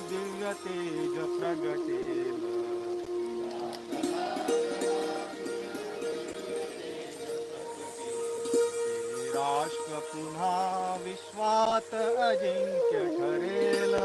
दिव्य तेज प्रगटेल. हे राष्ट्र पुन्हा विश्वात अजिंक्य ठरेल.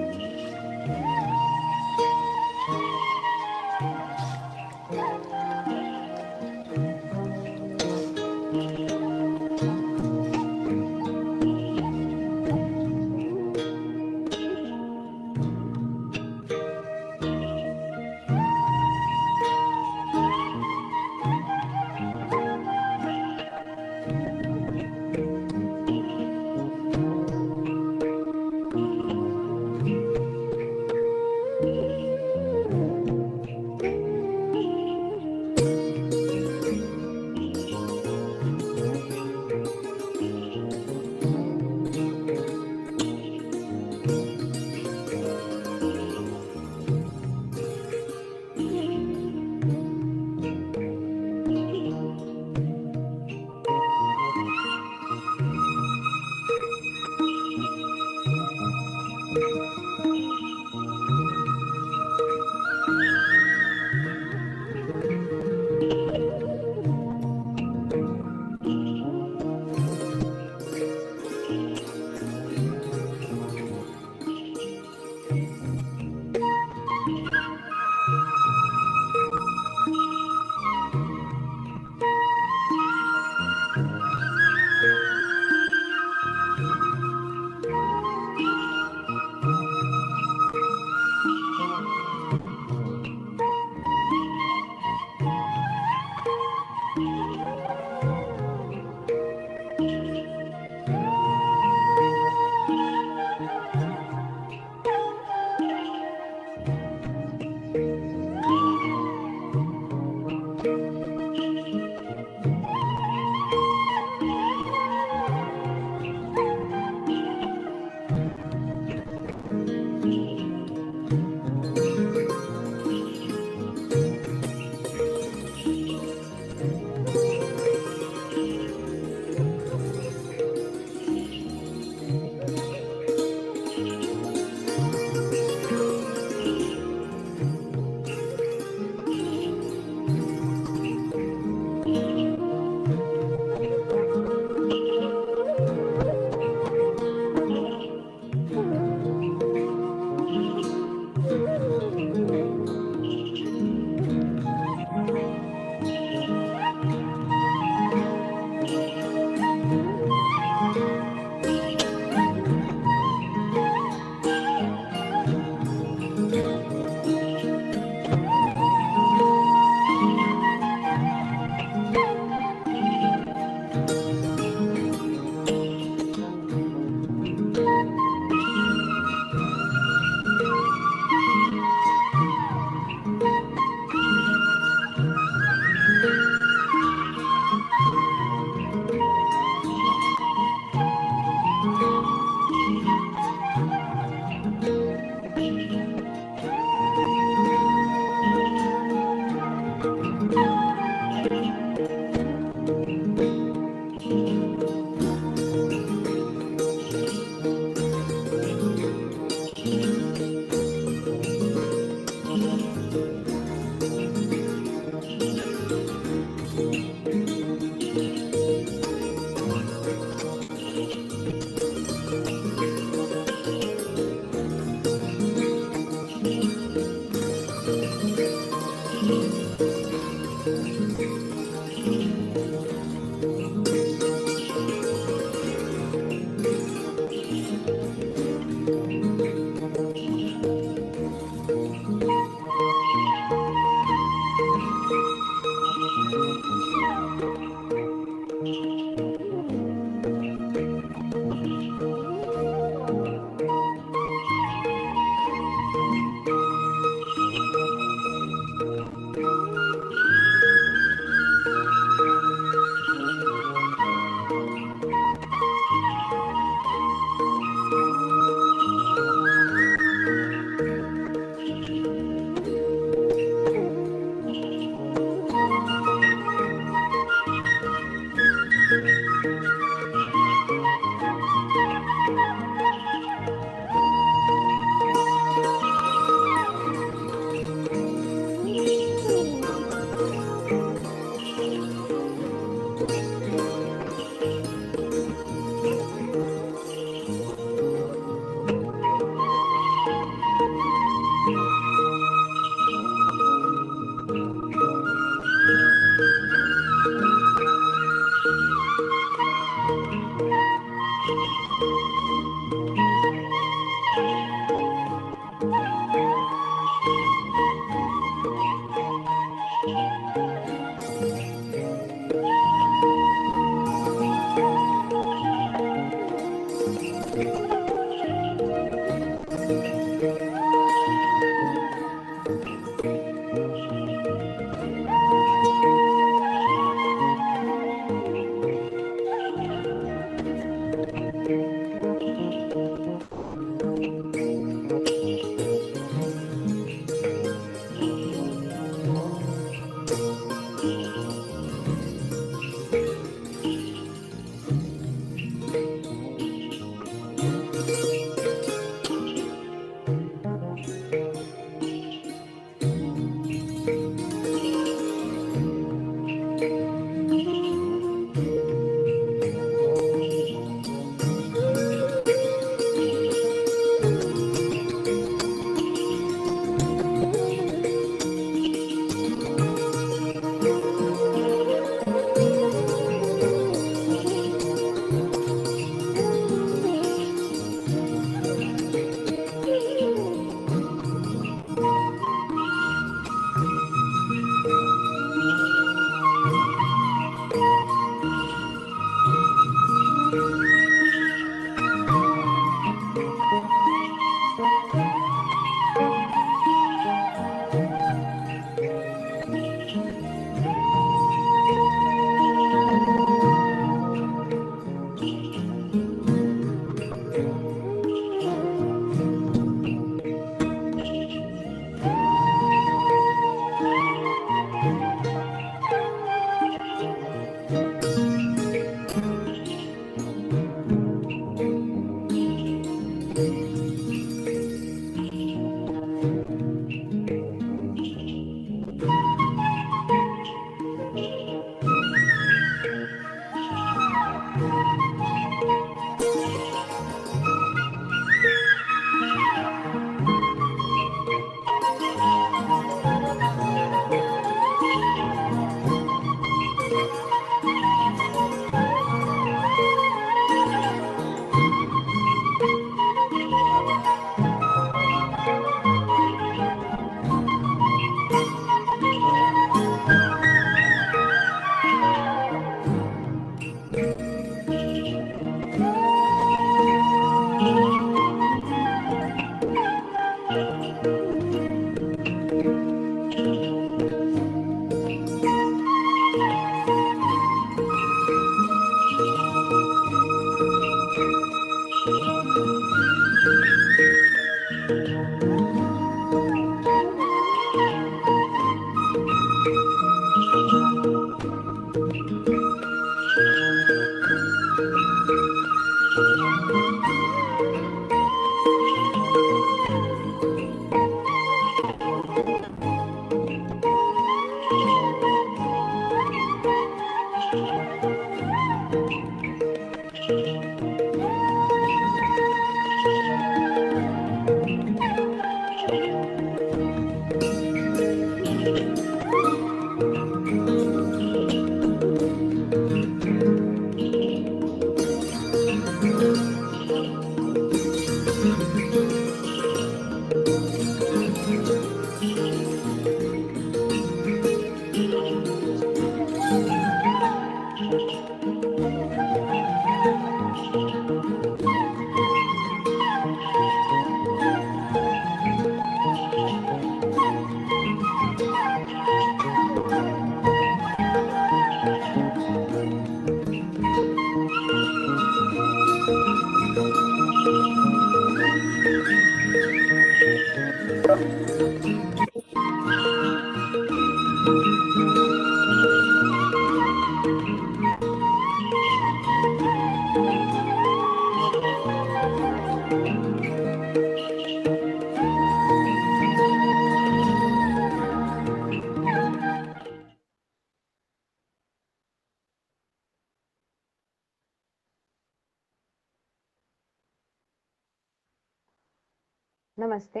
नमस्ते,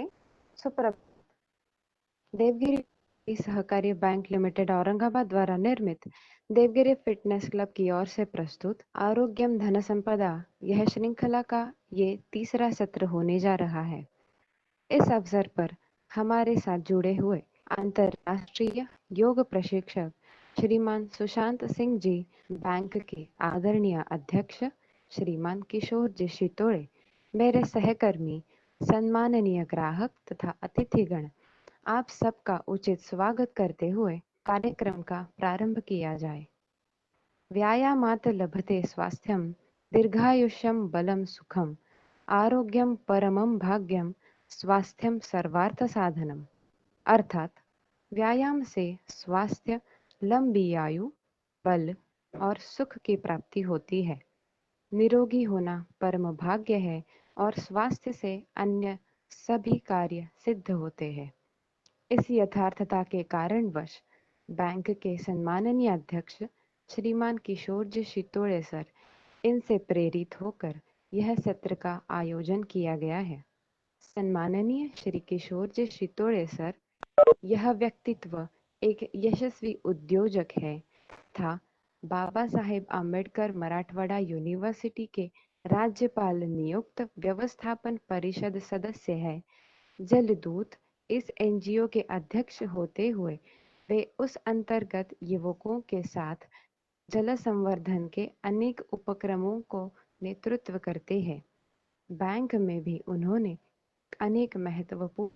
सुप्रभात। देवगिरी सहकारी बैंक लिमिटेड औरंगाबाद द्वारा निर्मित देवगिरी फिटनेस क्लब की ओर से प्रस्तुत आरोग्यम धन संपदा यह श्रृंखला का ये तीसरा सत्र होने जा रहा है। इस अवसर पर हमारे साथ जुड़े हुए अंतर्राष्ट्रीय योग प्रशिक्षक श्रीमान सुशांत सिंह जी, बैंक के आदरणीय अध्यक्ष श्रीमान किशोर जी शितोड़े, मेरे सहकर्मी, सम्माननीय ग्राहक तथा अतिथिगण, आप सबका उचित स्वागत करते हुए कार्यक्रम का प्रारंभ किया जाए। व्यायामात् लभते स्वास्थ्यम दीर्घायुष्यम बलम सुखम आरोग्यम परमम भाग्यम स्वास्थ्यम सर्वार्थ साधनम। अर्थात व्यायाम से स्वास्थ्य, लंबी आयु, बल और सुख की प्राप्ति होती है। निरोगी होना परम भाग्य है और स्वास्थ्य से अन्य सभी कार्य सिद्ध होते हैं। इस यथार्थता के कारणवश बैंक के सम्माननीय अध्यक्ष श्रीमान किशोर जी शितोड़े सर, इनसे प्रेरित होकर यह सत्र का आयोजन किया गया है। सम्माननीय श्री किशोर जी शितोड़े सर, यह व्यक्तित्व एक यशस्वी उद्योजक है तथा बाबा साहेब आम्बेडकर मराठवाड़ा यूनिवर्सिटी के राज्यपाल नियुक्त व्यवस्थापन परिषद सदस्य है। जलदूत इस एनजीओ के अध्यक्ष होते हुए वे उस अंतर्गत युवकों के साथ जल संवर्धन के अनेक उपक्रमों को नेतृत्व करते हैं। बैंक में भी उन्होंने अनेक महत्वपूर्ण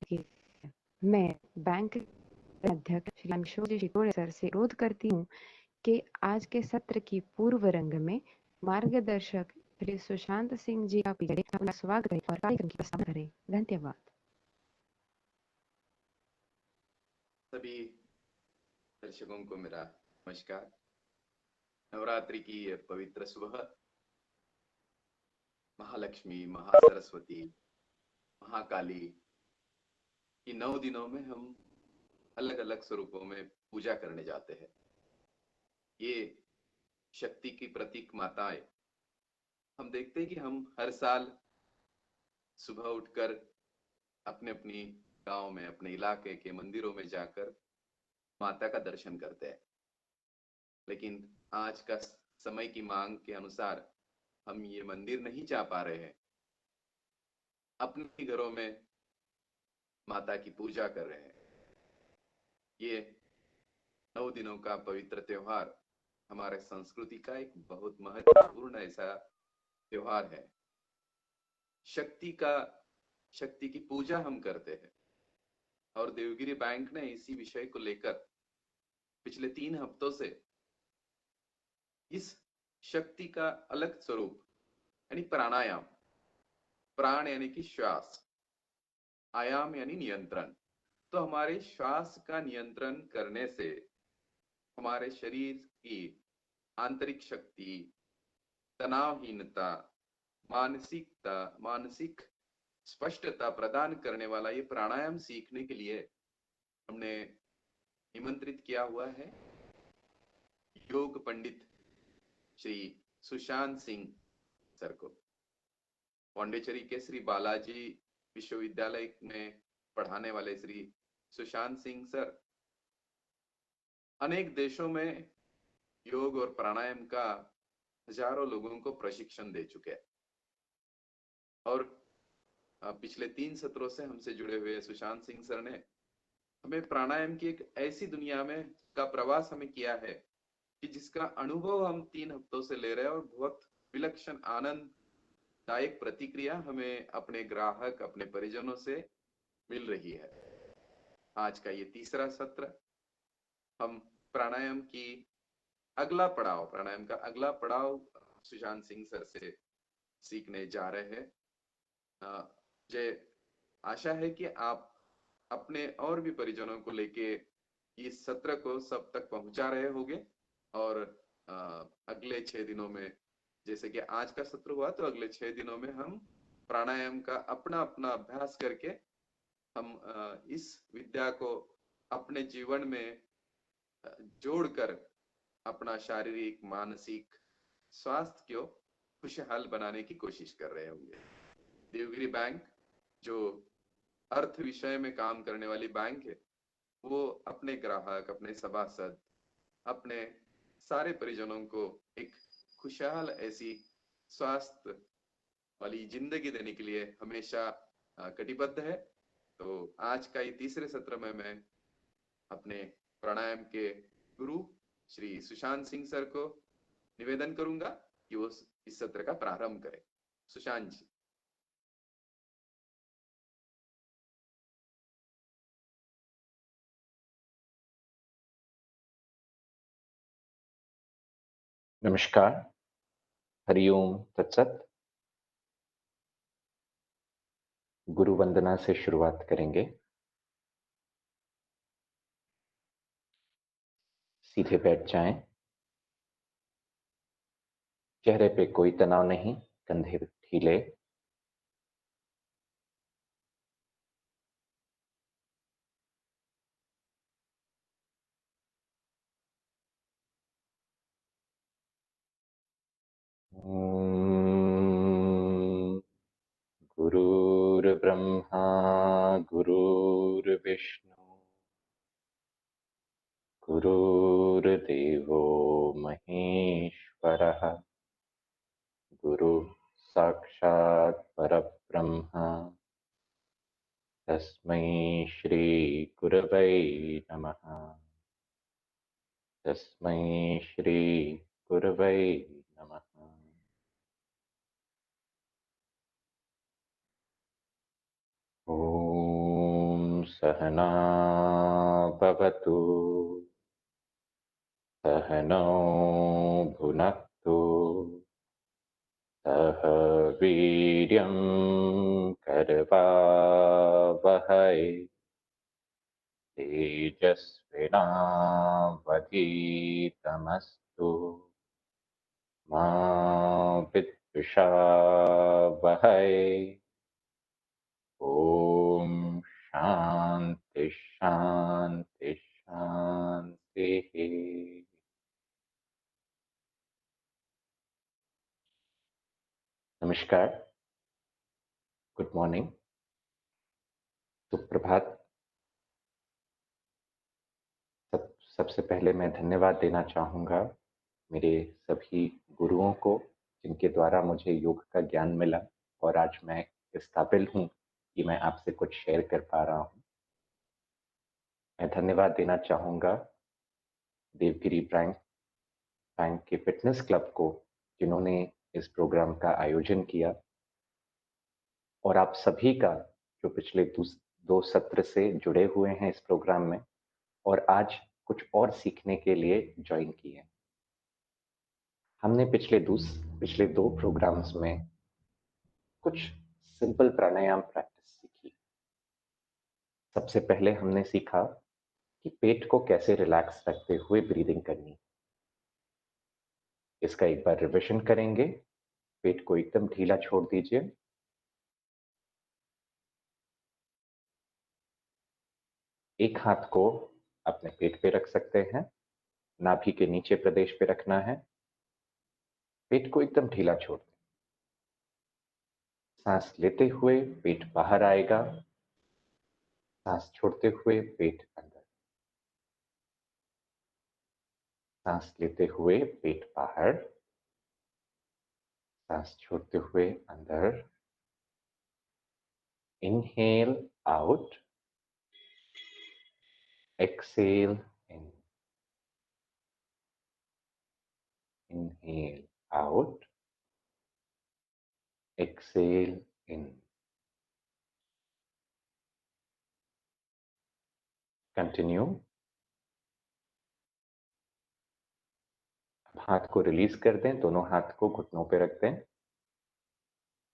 की। मैं बैंक के अध्यक्ष श्री अंशुल शितोड़े सर से अनुरोध करती हूँ कि आज के सत्र की पूर्व रंग में मार्गदर्शक श्री सुशांत सिंह जी का अपना स्वागत करें और कार्यक्रम की प्रस्तावना करें। धन्यवाद। सभी दर्शकों को मेरा नमस्कार। नवरात्रि की ये पवित्र सुबह, महालक्ष्मी, महासरस्वती, महाकाली की 9 दिनों में हम अलग अलग स्वरूपों में पूजा करने जाते हैं। ये शक्ति की प्रतीक माताएं, हम देखते हैं कि हम हर साल सुबह उठकर अपने अपनी गांव में, अपने इलाके के मंदिरों में जाकर माता का दर्शन करते हैं। लेकिन आज का समय की मांग के अनुसार हम ये मंदिर नहीं जा पा रहे हैं, अपने घरों में माता की पूजा कर रहे हैं। ये 9 दिनों का पवित्र त्योहार हमारे संस्कृति का एक बहुत महत्वपूर्ण ऐसा त्योहार है। शक्ति की पूजा हम करते हैं और देवगिरी बैंक ने इसी विषय को लेकर पिछले 3 हफ्तों से इस शक्ति का अलग स्वरूप यानी प्राणायाम, प्राण यानी कि श्वास, आयाम यानी नियंत्रण, तो हमारे श्वास का नियंत्रण करने से हमारे शरीर की आंतरिक शक्ति, तनावहीनता, मानसिक स्पष्टता प्रदान करने वाला ये प्राणायाम सीखने के लिए हमने निमंत्रित किया हुआ है योग पंडित श्री सुशांत सिंह सर को। पौंडीचेरी के श्री बालाजी विश्वविद्यालय में पढ़ाने वाले श्री सुशांत सिंह सर अनेक देशों में योग और प्राणायाम का हजारों लोगों को प्रशिक्षण दे चुके हैं और पिछले 3 सत्रों से हमसे जुड़े हुए सुशांत सिंह सर ने हमें प्राणायाम की एक ऐसी दुनिया में का प्रवास हमें किया है कि जिसका अनुभव हम 3 हफ्तों से ले रहे हैं और बहुत विलक्षण आनंददायक प्रतिक्रिया हमें अपने ग्राहक, अपने परिजनों से मिल रही है। आज का ये तीसरा सत्र हम प्राणायाम का अगला पड़ाव सुशांत सिंह सर से सीखने जा रहे हैं। मुझे आशा है कि आप अपने और भी परिजनों को लेके इस सत्र को सब तक पहुंचा रहे होंगे और अगले 6 दिनों में, जैसे कि आज का सत्र हुआ, तो अगले 6 दिनों में हम प्राणायाम का अपना अपना अभ्यास करके हम इस विद्या को अपने जीवन में जोड़कर अपना शारीरिक मानसिक स्वास्थ्य को खुशहाल बनाने की कोशिश कर रहे होंगे। देवगिरी बैंक जो अर्थ विषय में काम करने वाली बैंक है, वो अपने ग्राहक, अपने सभासद, अपने सारे परिजनों को एक खुशहाल ऐसी स्वास्थ्य वाली जिंदगी देने के लिए हमेशा कटिबद्ध है। तो आज का ये तीसरे सत्र में मैं अपने प्राणायाम के गुरु श्री सुशांत सिंह सर को निवेदन करूंगा कि वो इस सत्र का प्रारंभ करें। सुशांत जी। नमस्कार, हरिओम तत्सत। गुरु वंदना से शुरुआत करेंगे। सीधे बैठ जाएं। चेहरे पे कोई तनाव नहीं, कंधे ढीले। गुरुर्ब्रह्मा गुरुर्विष्णु गुरुर्देवो महेश्वरः गुरु साक्षात् परब्रह्म तस्मै श्री गुरवै नमः। तस्मै श्री गुरवै नमः। ॐ सहना भवतु सहनौ भुनक्तु सह वीर्यं करवावहै तेजस्विनावधीतमस्तु मा विद्विषावहै। ओम शांति शांति शांति। नमस्कार, गुड मॉर्निंग, सुप्रभात। सबसे पहले मैं धन्यवाद देना चाहूँगा मेरे सभी गुरुओं को जिनके द्वारा मुझे योग का ज्ञान मिला और आज मैं इस काबिल हूँ कि मैं आपसे कुछ शेयर कर पा रहा हूँ। मैं धन्यवाद देना चाहूँगा देवगिरी बैंक के फिटनेस क्लब को जिन्होंने इस प्रोग्राम का आयोजन किया, और आप सभी का जो पिछले दो सत्र से जुड़े हुए हैं इस प्रोग्राम में और आज कुछ और सीखने के लिए ज्वाइन किए। हमने पिछले दो प्रोग्राम्स में कुछ सिंपल प्राणायाम प्रैक्टिस सीखी। सबसे पहले हमने सीखा कि पेट को कैसे रिलैक्स रखते हुए ब्रीदिंग करनी। इसका एक बार रिविजन करेंगे। पेट को एकदम ढीला छोड़ दीजिए। एक हाथ को अपने पेट पे रख सकते हैं, नाभि के नीचे प्रदेश पे रखना है। पेट को एकदम ढीला छोड़ दें। सांस लेते हुए पेट बाहर आएगा, सांस छोड़ते हुए पेट अंदर। सांस लेते हुए पेट बाहर, सांस छोड़ते हुए अंदर। Inhale out, exhale in. Inhale out, exhale in. Continue. अब हाथ को रिलीज कर दें, दोनों हाथ को घुटनों पे रख दें।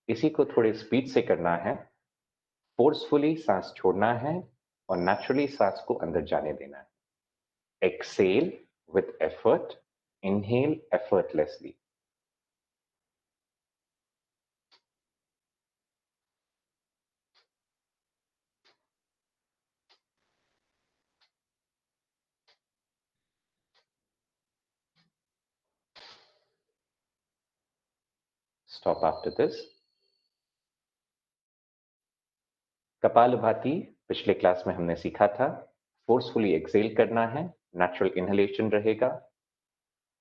इसी को थोड़े स्पीड से करना है। फोर्सफुली सांस छोड़ना है और नेचुरली सांस को अंदर जाने देना है। Exhale with effort, inhale effortlessly. stop after this. Kapalbhati पिछले क्लास में हमने सीखा था, फोर्सफुली एक्सेल करना है, नेचुरल इनहेलेशन रहेगा।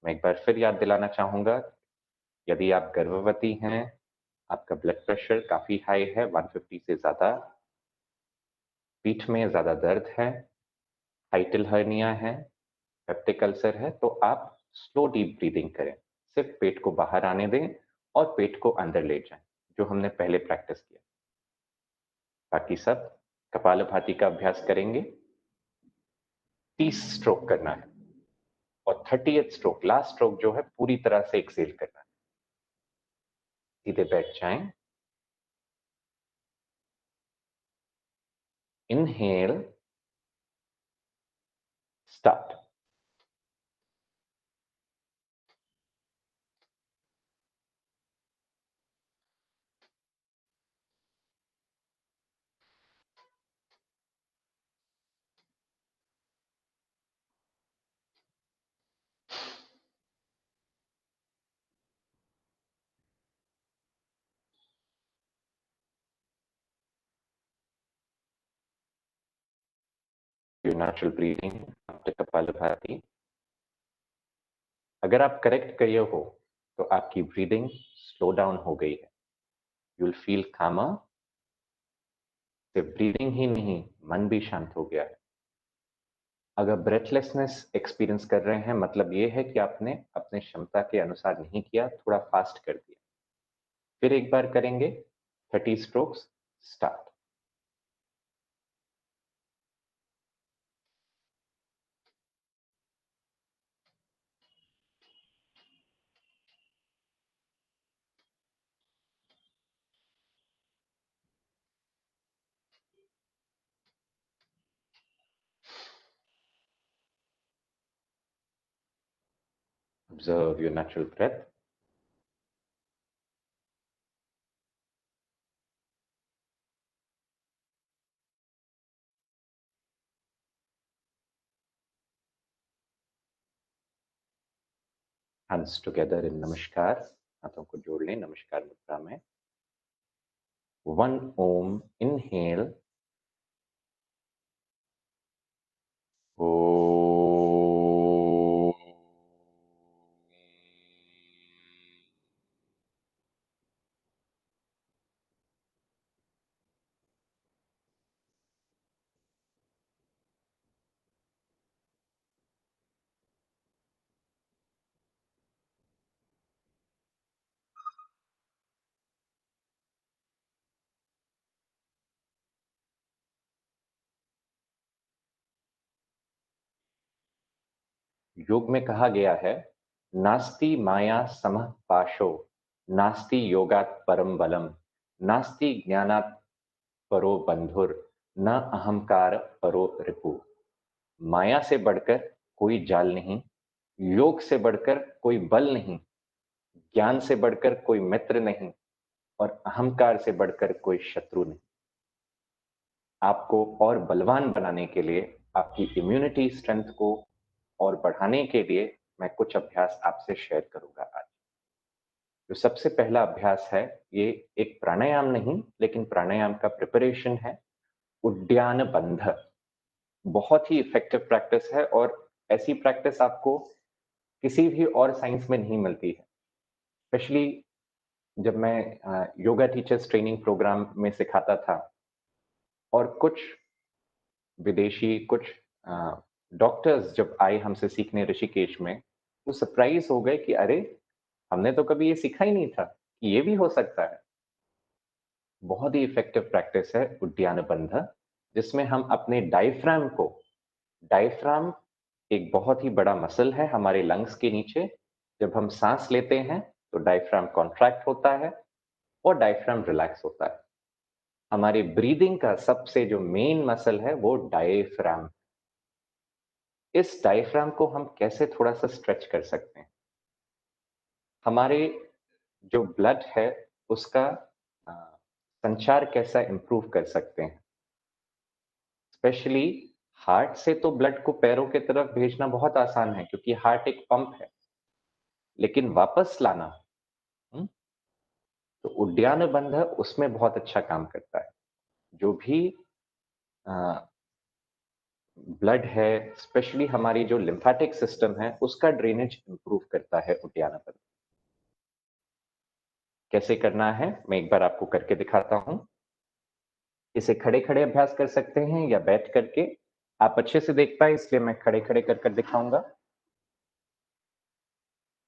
मैं एक बार फिर याद दिलाना चाहूंगा, यदि आप गर्भवती हैं, आपका ब्लड प्रेशर काफी हाई है, 150 से ज्यादा, पीठ में ज्यादा दर्द है, हाइटल हर्निया है, पेप्टिक अल्सर है, तो आप स्लो डीप ब्रीदिंग करें, सिर्फ पेट को बाहर आने दें और पेट को अंदर ले जाएं, जो हमने पहले प्रैक्टिस किया। बाकी सब कपालभाति का अभ्यास करेंगे। 30 स्ट्रोक करना है और 30th स्ट्रोक, लास्ट स्ट्रोक जो है, पूरी तरह से एक्सेल करना है। सीधे बैठ जाएं। Inhale, start. Natural breathing after kapalbhati. अगर आप करेक्ट करिए हो तो आपकी ब्रीदिंग स्लो डाउन हो गई है। यू विल फील कामर। सिर्फ ब्रीदिंग ही नहीं, मन भी शांत हो गया है। अगर ब्रेथलेसनेस एक्सपीरियंस कर रहे हैं, मतलब ये है कि आपने अपने क्षमता के अनुसार नहीं किया, थोड़ा फास्ट कर दिया। फिर एक बार करेंगे। 30 strokes, start. Observe your natural breath. Hands together in Namaskar. हाथों को जोड़ लें नमस्कार मुद्रा में। 1 Om, inhale. योग में कहा गया है, नास्ति माया समः पाशो, नास्ति योगात् परम बलम, नास्ति ज्ञानात् परो बंधुर, न अहंकार परो रिपु। माया से बढ़कर कोई जाल नहीं, योग से बढ़कर कोई बल नहीं, ज्ञान से बढ़कर कोई मित्र नहीं और अहंकार से बढ़कर कोई शत्रु नहीं। आपको और बलवान बनाने के लिए, आपकी इम्यूनिटी स्ट्रेंथ को और बढ़ाने के लिए मैं कुछ अभ्यास आपसे शेयर करूंगा आज। जो सबसे पहला अभ्यास है, ये एक प्राणायाम नहीं, लेकिन प्राणायाम का प्रिपरेशन है। उद्यान बंध बहुत ही इफेक्टिव प्रैक्टिस है और ऐसी प्रैक्टिस आपको किसी भी और साइंस में नहीं मिलती है। स्पेशली जब मैं योगा टीचर्स ट्रेनिंग प्रोग्राम में सिखाता था और कुछ विदेशी, कुछ डॉक्टर्स जब आए हमसे सीखने ऋषिकेश में, वो सरप्राइज हो गए कि अरे, हमने तो कभी ये सीखा ही नहीं था कि ये भी हो सकता है। बहुत ही इफेक्टिव प्रैक्टिस है उद्यान बंध, जिसमें हम अपने डायफ्राम एक बहुत ही बड़ा मसल है हमारे लंग्स के नीचे। जब हम सांस लेते हैं तो डायफ्राम कॉन्ट्रैक्ट होता है और डायफ्राम रिलैक्स होता है। हमारे ब्रीदिंग का सबसे जो मेन मसल है वो डायफ्राम। इस डायफ्राम को हम कैसे थोड़ा सा स्ट्रेच कर सकते हैं? हमारे जो ब्लड है उसका संचार कैसा इंप्रूव कर सकते हैं? स्पेशली हार्ट से तो ब्लड को पैरों की तरफ भेजना बहुत आसान है, क्योंकि हार्ट एक पंप है, लेकिन वापस लाना तो उद्यान बंध उसमें बहुत अच्छा काम करता है। जो भी ब्लड है, स्पेशली हमारी जो लिम्फेटिक सिस्टम है, उसका ड्रेनेज इंप्रूव करता है उद्यान बंध। कैसे करना है मैं एक बार आपको करके दिखाता हूं। इसे खड़े खड़े अभ्यास कर सकते हैं या बैठ करके। आप अच्छे से देख पाए इसलिए मैं खड़े खड़े कर कर दिखाऊंगा।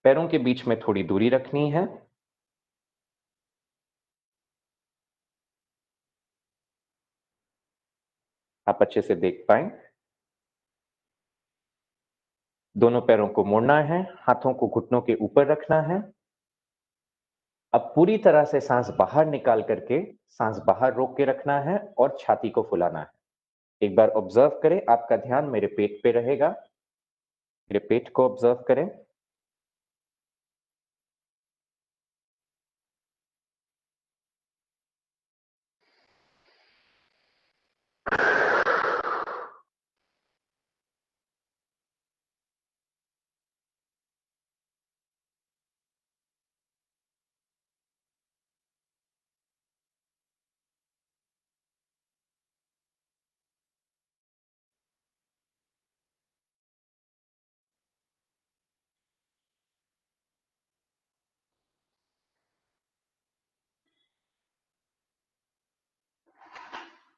पैरों के बीच में थोड़ी दूरी रखनी है। आप अच्छे से देख पाए। दोनों पैरों को मोड़ना है, हाथों को घुटनों के ऊपर रखना है। अब पूरी तरह से सांस बाहर निकाल करके सांस बाहर रोक के रखना है और छाती को फुलाना है। एक बार ऑब्जर्व करें, आपका ध्यान मेरे पेट पे रहेगा। मेरे पेट को ऑब्जर्व करें।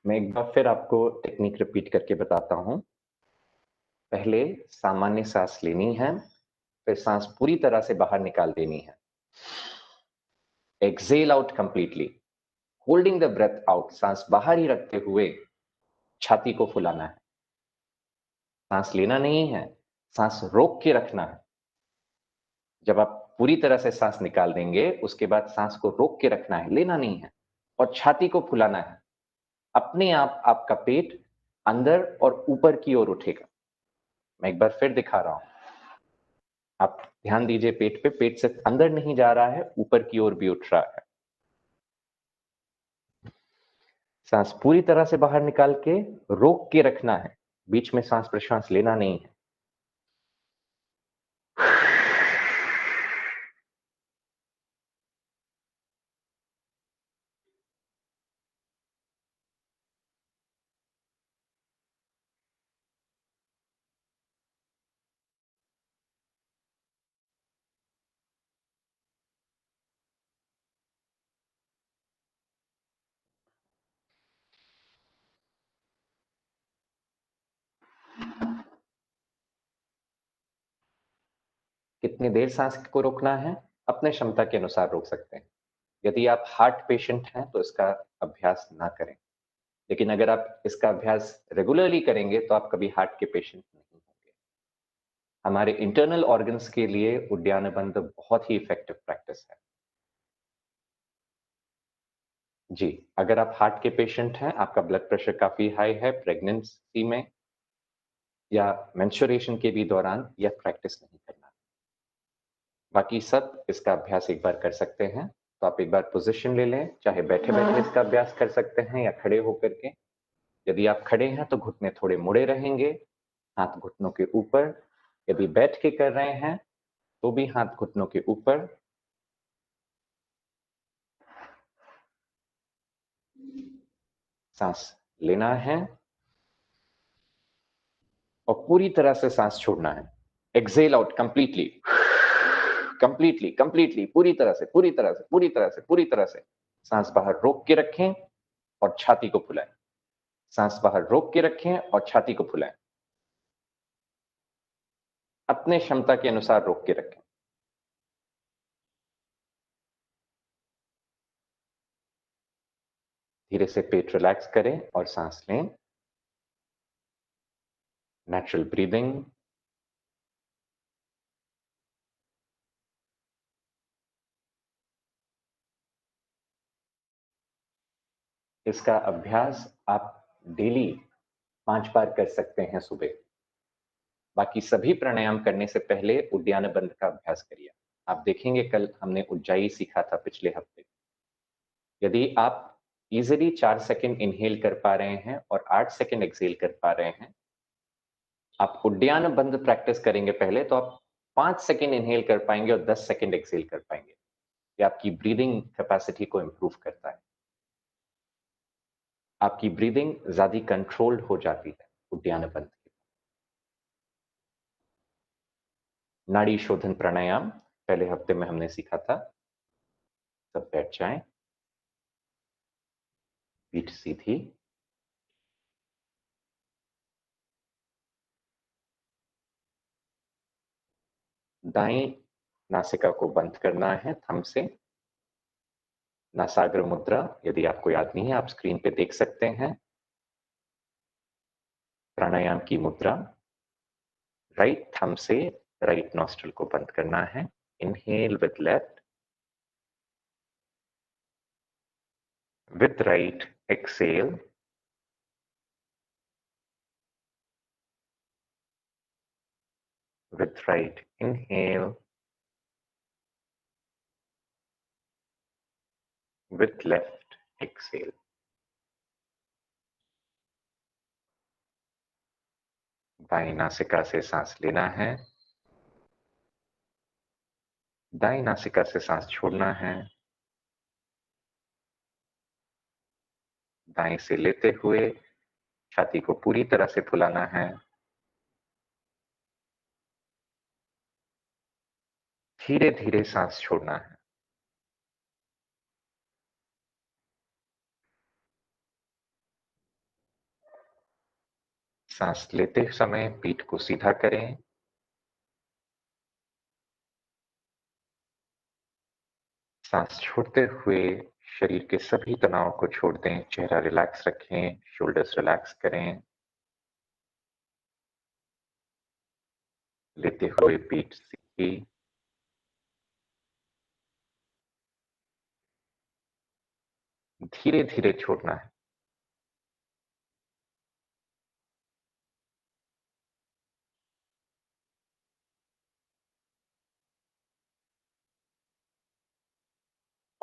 मैं एक बार फिर आपको टेक्निक रिपीट करके बताता हूं। पहले सामान्य सांस लेनी है, फिर सांस पूरी तरह से बाहर निकाल देनी है। Exhale out completely, holding the breath out. सांस बाहर ही रखते हुए छाती को फुलाना है। सांस लेना नहीं है, सांस रोक के रखना है। जब आप पूरी तरह से सांस निकाल देंगे उसके बाद सांस को रोक के रखना है, लेना नहीं है, और छाती को फुलाना है। अपने आप आपका पेट अंदर और ऊपर की ओर उठेगा। मैं एक बार फिर दिखा रहा हूं। आप ध्यान दीजिए पेट पे। पेट सिर्फ अंदर नहीं जा रहा है, ऊपर की ओर भी उठ रहा है। सांस पूरी तरह से बाहर निकाल के रोक के रखना है। बीच में सांस प्रश्वास लेना नहीं है। कितनी देर सांस को रोकना है अपने क्षमता के अनुसार रोक सकते हैं। यदि आप हार्ट पेशेंट हैं तो इसका अभ्यास ना करें, लेकिन अगर आप इसका अभ्यास रेगुलरली करेंगे तो आप कभी हार्ट के पेशेंट नहीं होंगे। हमारे इंटरनल ऑर्गन्स के लिए उद्यान बंध बहुत ही इफेक्टिव प्रैक्टिस है। जी, अगर आप हार्ट के पेशेंट हैं, आपका ब्लड प्रेशर काफी हाई है, प्रेगनेंसी में या मेंस्ट्रुएशन के भी दौरान यह प्रैक्टिस नहीं करना। बाकी सब इसका अभ्यास एक बार कर सकते हैं। तो आप एक बार पोजीशन ले लें, चाहे बैठे बैठे इसका अभ्यास कर सकते हैं या खड़े होकर के। यदि आप खड़े हैं तो घुटने थोड़े मुड़े रहेंगे, हाथ घुटनों के ऊपर। यदि बैठ के कर रहे हैं तो भी हाथ घुटनों के ऊपर। सांस लेना है और पूरी तरह से सांस छोड़ना है। Exhale out completely, completely, completely, पूरी तरह से, पूरी तरह से, पूरी तरह से, पूरी तरह से। सांस बाहर रोक के रखें और छाती को फुलाएं। सांस बाहर रोक के रखें और छाती को फुलाएं। अपने क्षमता के अनुसार रोक के रखें। धीरे से पेट रिलैक्स करें और सांस लें। Natural breathing. इसका अभ्यास आप डेली 5 बार कर सकते हैं सुबह। बाकी सभी प्राणायाम करने से पहले उद्यान बंध का अभ्यास करिए। आप देखेंगे कल हमने उज्जाई सीखा था पिछले हफ्ते। यदि आप इजीली 4 सेकंड इनहेल कर पा रहे हैं और 8 सेकंड एक्सहेल कर पा रहे हैं, आप उद्यान बंध प्रैक्टिस करेंगे पहले तो आप 5 सेकंड इनहेल कर पाएंगे और 10 सेकंड एक्सहेल कर पाएंगे। ये आपकी ब्रीदिंग कैपेसिटी को इम्प्रूव करता है। आपकी ब्रीदिंग ज़्यादा कंट्रोल्ड हो जाती है उद्यानबंध के। नाड़ी शोधन प्राणायाम पहले हफ्ते में हमने सीखा था। सब बैठ जाएं, पीठ सीधी, दाएं नासिका को बंद करना है थंब से। नासाग्र मुद्रा यदि आपको याद नहीं है आप स्क्रीन पे देख सकते हैं। प्राणायाम की मुद्रा, राइट थंब से राइट नॉस्ट्रल को बंद करना है। Inhale with left, with right exhale, with right inhale, with left exhale. बाएं नासिका से सांस लेना है, दाएं नासिका से सांस छोड़ना है। दाएं से लेते हुए छाती को पूरी तरह से फुलाना है। धीरे धीरे सांस छोड़ना है। सांस लेते समय पीठ को सीधा करें। सांस छोड़ते हुए शरीर के सभी तनाव को छोड़ दें। चेहरा रिलैक्स रखें, शोल्डर्स रिलैक्स करें। लेते हुए पीठ सीधी, धीरे धीरे छोड़ना है।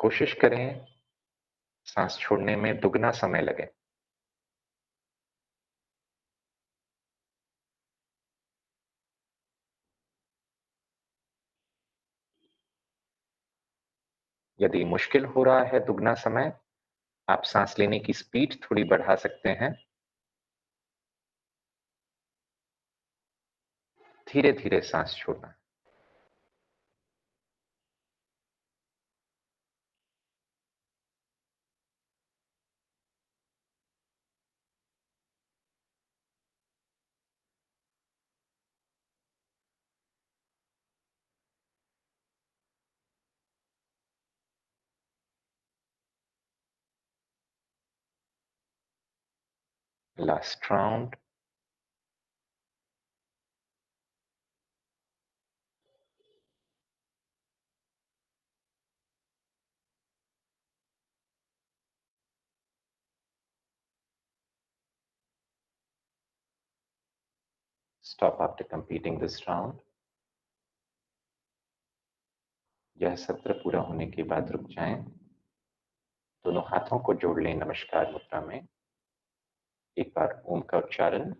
कोशिश करें सांस छोड़ने में दुगना समय लगे। यदि मुश्किल हो रहा है दुगना समय, आप सांस लेने की स्पीड थोड़ी बढ़ा सकते हैं। धीरे धीरे सांस छोड़ना। Last round. Stop after completing this round. यह सत्र पूरा होने के बाद रुक जाएं। दोनों हाथों को जोड़ लें नमस्कार मुद्रा में। एक बार ओम का उच्चारण।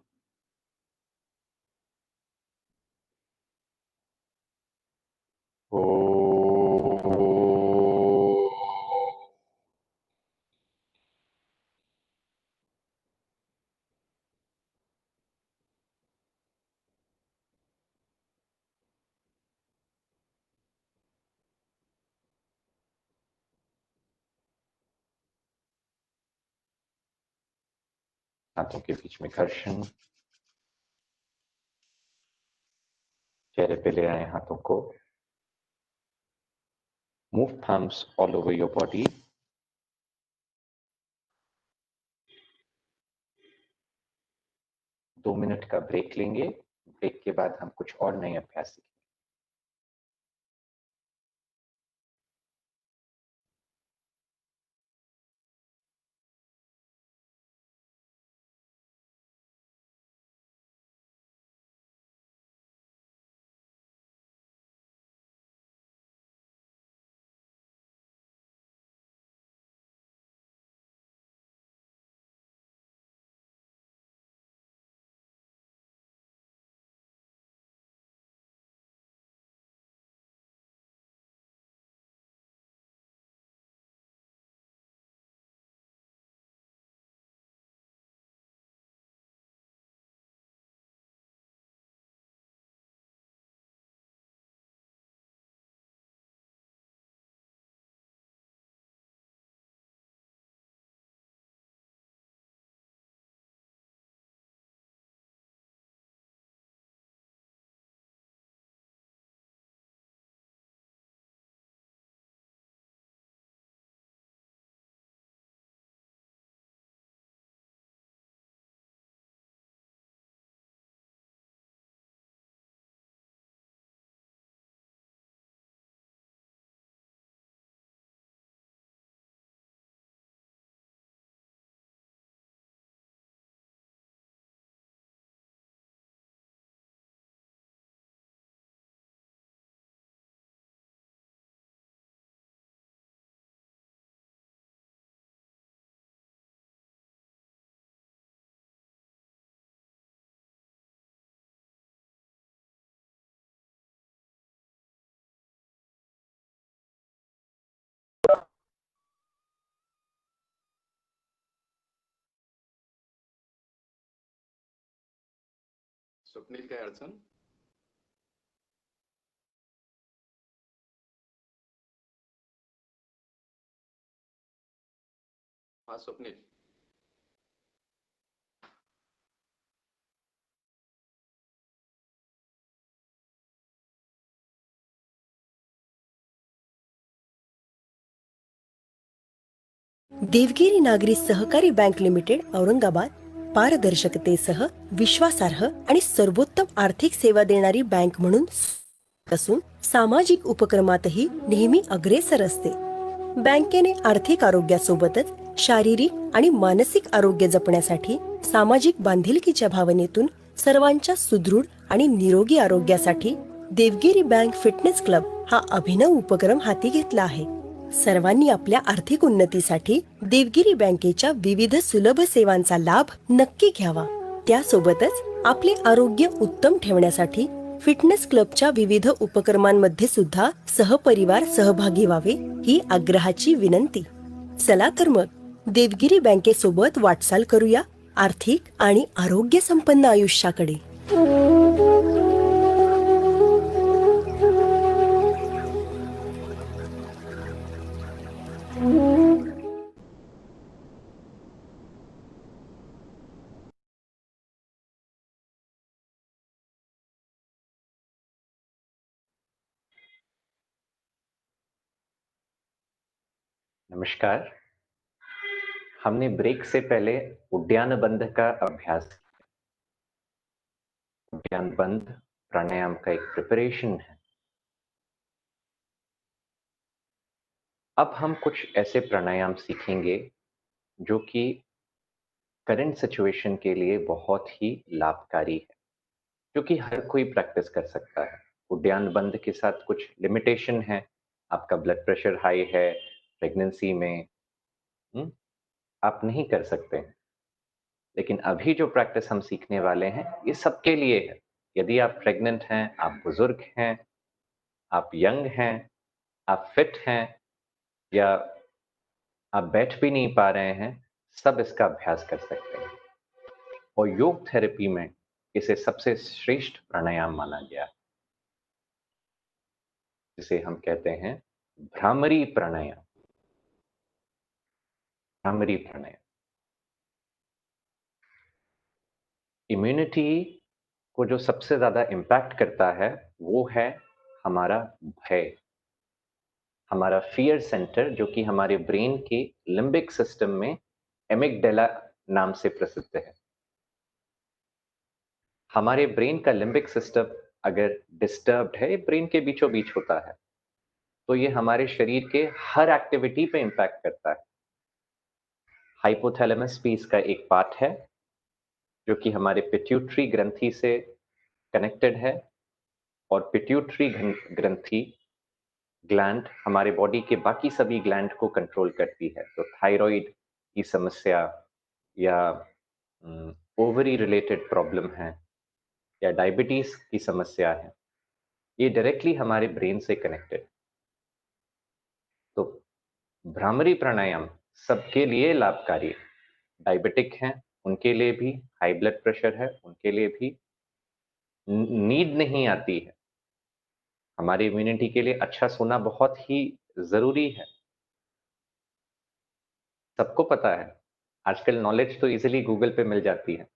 हाथों के बीच में घर्षण। चेहरे पे ले आए हाथों को। Move thumbs all over your body. 2 minute का ब्रेक लेंगे। ब्रेक के बाद हम कुछ और नए अभ्यास सीखेंगे। स्वप्निल काय अडचण? हाँ स्वप्निल. देवगिरी नागरी सहकारी बँक लिमिटेड औरंगाबाद पारदर्शकतेसह विश्वासार्ह आणि सर्वोत्तम आर्थिक सेवा देणारी बँक म्हणून असून सामाजिक उपक्रमातही नेहमी अग्रेसर असते. बँकेने आर्थिक आरोग्यासोबतच शारीरिक आणि मानसिक आरोग्य जपण्यासाठी सामाजिक बांधिलकीच्या भावनेतून सर्वांच्या सुदृढ आणि निरोगी आरोग्यासाठी देवगिरी बँक फिटनेस क्लब हा अभिनव उपक्रम हाती घेतला आहे. सर्वांनी आपल्या आर्थिक उन्नतीसाठी देवगिरी बँकेच्या विविध सुलभ सेवांचा लाभ नक्की घ्यावा. त्यासोबतच आपले आरोग्य उत्तम ठेवण्यासाठी फिटनेस क्लबच्या विविध उपक्रमांमध्ये सुद्धा सहपरिवार सहभागी व्हावे ही आग्रहाची विनंती. चला तर मग देवगिरी बँकेसोबत वाटचाल करूया आर्थिक आणि आरोग्य संपन्न आयुष्याकडे. नमस्कार. हमने ब्रेक से पहले उद्यान बंध का अभ्यास किया. उद्यान बंध प्राणायाम का एक प्रिपरेशन है. अब हम कुछ ऐसे प्राणायाम सीखेंगे जो कि करंट सिचुएशन के लिए बहुत ही लाभकारी है, जो कि हर कोई प्रैक्टिस कर सकता है. उद्यान बंध के साथ कुछ लिमिटेशन है. आपका ब्लड प्रेशर हाई है, प्रेगनेंसी में आप नहीं कर सकते हैं. लेकिन अभी जो प्रैक्टिस हम सीखने वाले हैं ये सबके लिए है. यदि आप प्रेग्नेंट हैं, आप बुजुर्ग हैं, आप यंग हैं, आप फिट हैं या आप बैठ भी नहीं पा रहे हैं, सब इसका अभ्यास कर सकते हैं. और योग थेरेपी में इसे सबसे श्रेष्ठ प्राणायाम माना गया है, जिसे हम कहते हैं भ्रामरी प्राणायाम. भ्रामरी प्राणायाम इम्यूनिटी को जो सबसे ज्यादा इंपैक्ट करता है वो है हमारा भय, हमारा फियर सेंटर, जो कि हमारे ब्रेन के लिम्बिक सिस्टम में एमिगडाला नाम से प्रसिद्ध है. हमारे ब्रेन का लिम्बिक सिस्टम अगर डिस्टर्ब्ड है, ब्रेन के बीचों बीच होता है, तो ये हमारे शरीर के हर एक्टिविटी पे इंपैक्ट करता है. हाइपोथैलेमस भी इसका एक पार्ट है, जो कि हमारे पिट्यूटरी ग्रंथि से कनेक्टेड है. और पिट्यूटरी ग्रंथि ग्लैंड हमारे बॉडी के बाकी सभी ग्लैंड को कंट्रोल करती है. तो थायराइड की समस्या या ओवरी रिलेटेड प्रॉब्लम है या डायबिटीज की समस्या है, ये डायरेक्टली हमारे ब्रेन से कनेक्टेड. तो भ्रामरी प्राणायाम सबके लिए लाभकारी है. डायबिटिक हैं उनके लिए भी, हाई ब्लड प्रेशर है उनके लिए भी. नींद नहीं आती है. हमारी इम्यूनिटी के लिए अच्छा सोना बहुत ही जरूरी है. सबको पता है. आजकल नॉलेज तो इजीली गूगल पे मिल जाती है,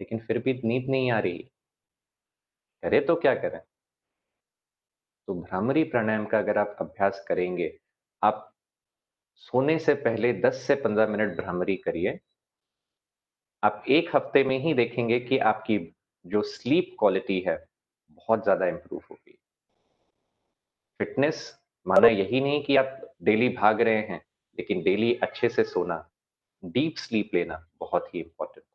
लेकिन फिर भी नींद नहीं आ रही. करे तो क्या करें. तो भ्रामरी प्राणायाम का अगर आप अभ्यास करेंगे, आप सोने से पहले 10 से 15 मिनट भ्रामरी करिए. आप एक हफ्ते में ही देखेंगे कि आपकी जो स्लीप क्वालिटी है बहुत ज्यादा इंप्रूव होगी. फिटनेस माना यही नहीं कि आप डेली भाग रहे हैं, लेकिन डेली अच्छे से सोना, डीप स्लीप लेना बहुत ही इंपॉर्टेंट है.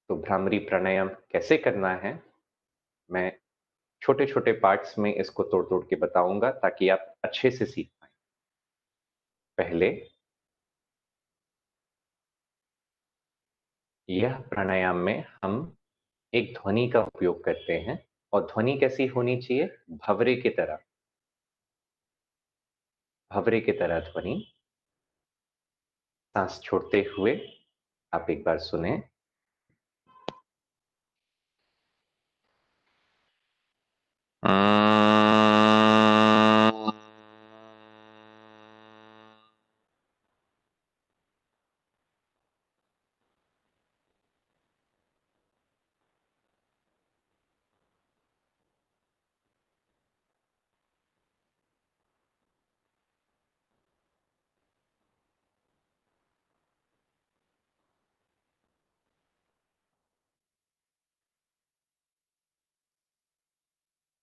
तो भ्रामरी प्राणायाम कैसे करना है, मैं छोटे छोटे पार्ट्स में इसको तोड़ तोड़ के बताऊंगा ताकि आप अच्छे से सीख पाए. पहले यह प्राणायाम में हम एक ध्वनि का उपयोग करते हैं. और ध्वनि कैसी होनी चाहिए? भंवरे की तरह. भंवरे की तरह ध्वनि. सांस छोड़ते हुए आप एक बार सुने.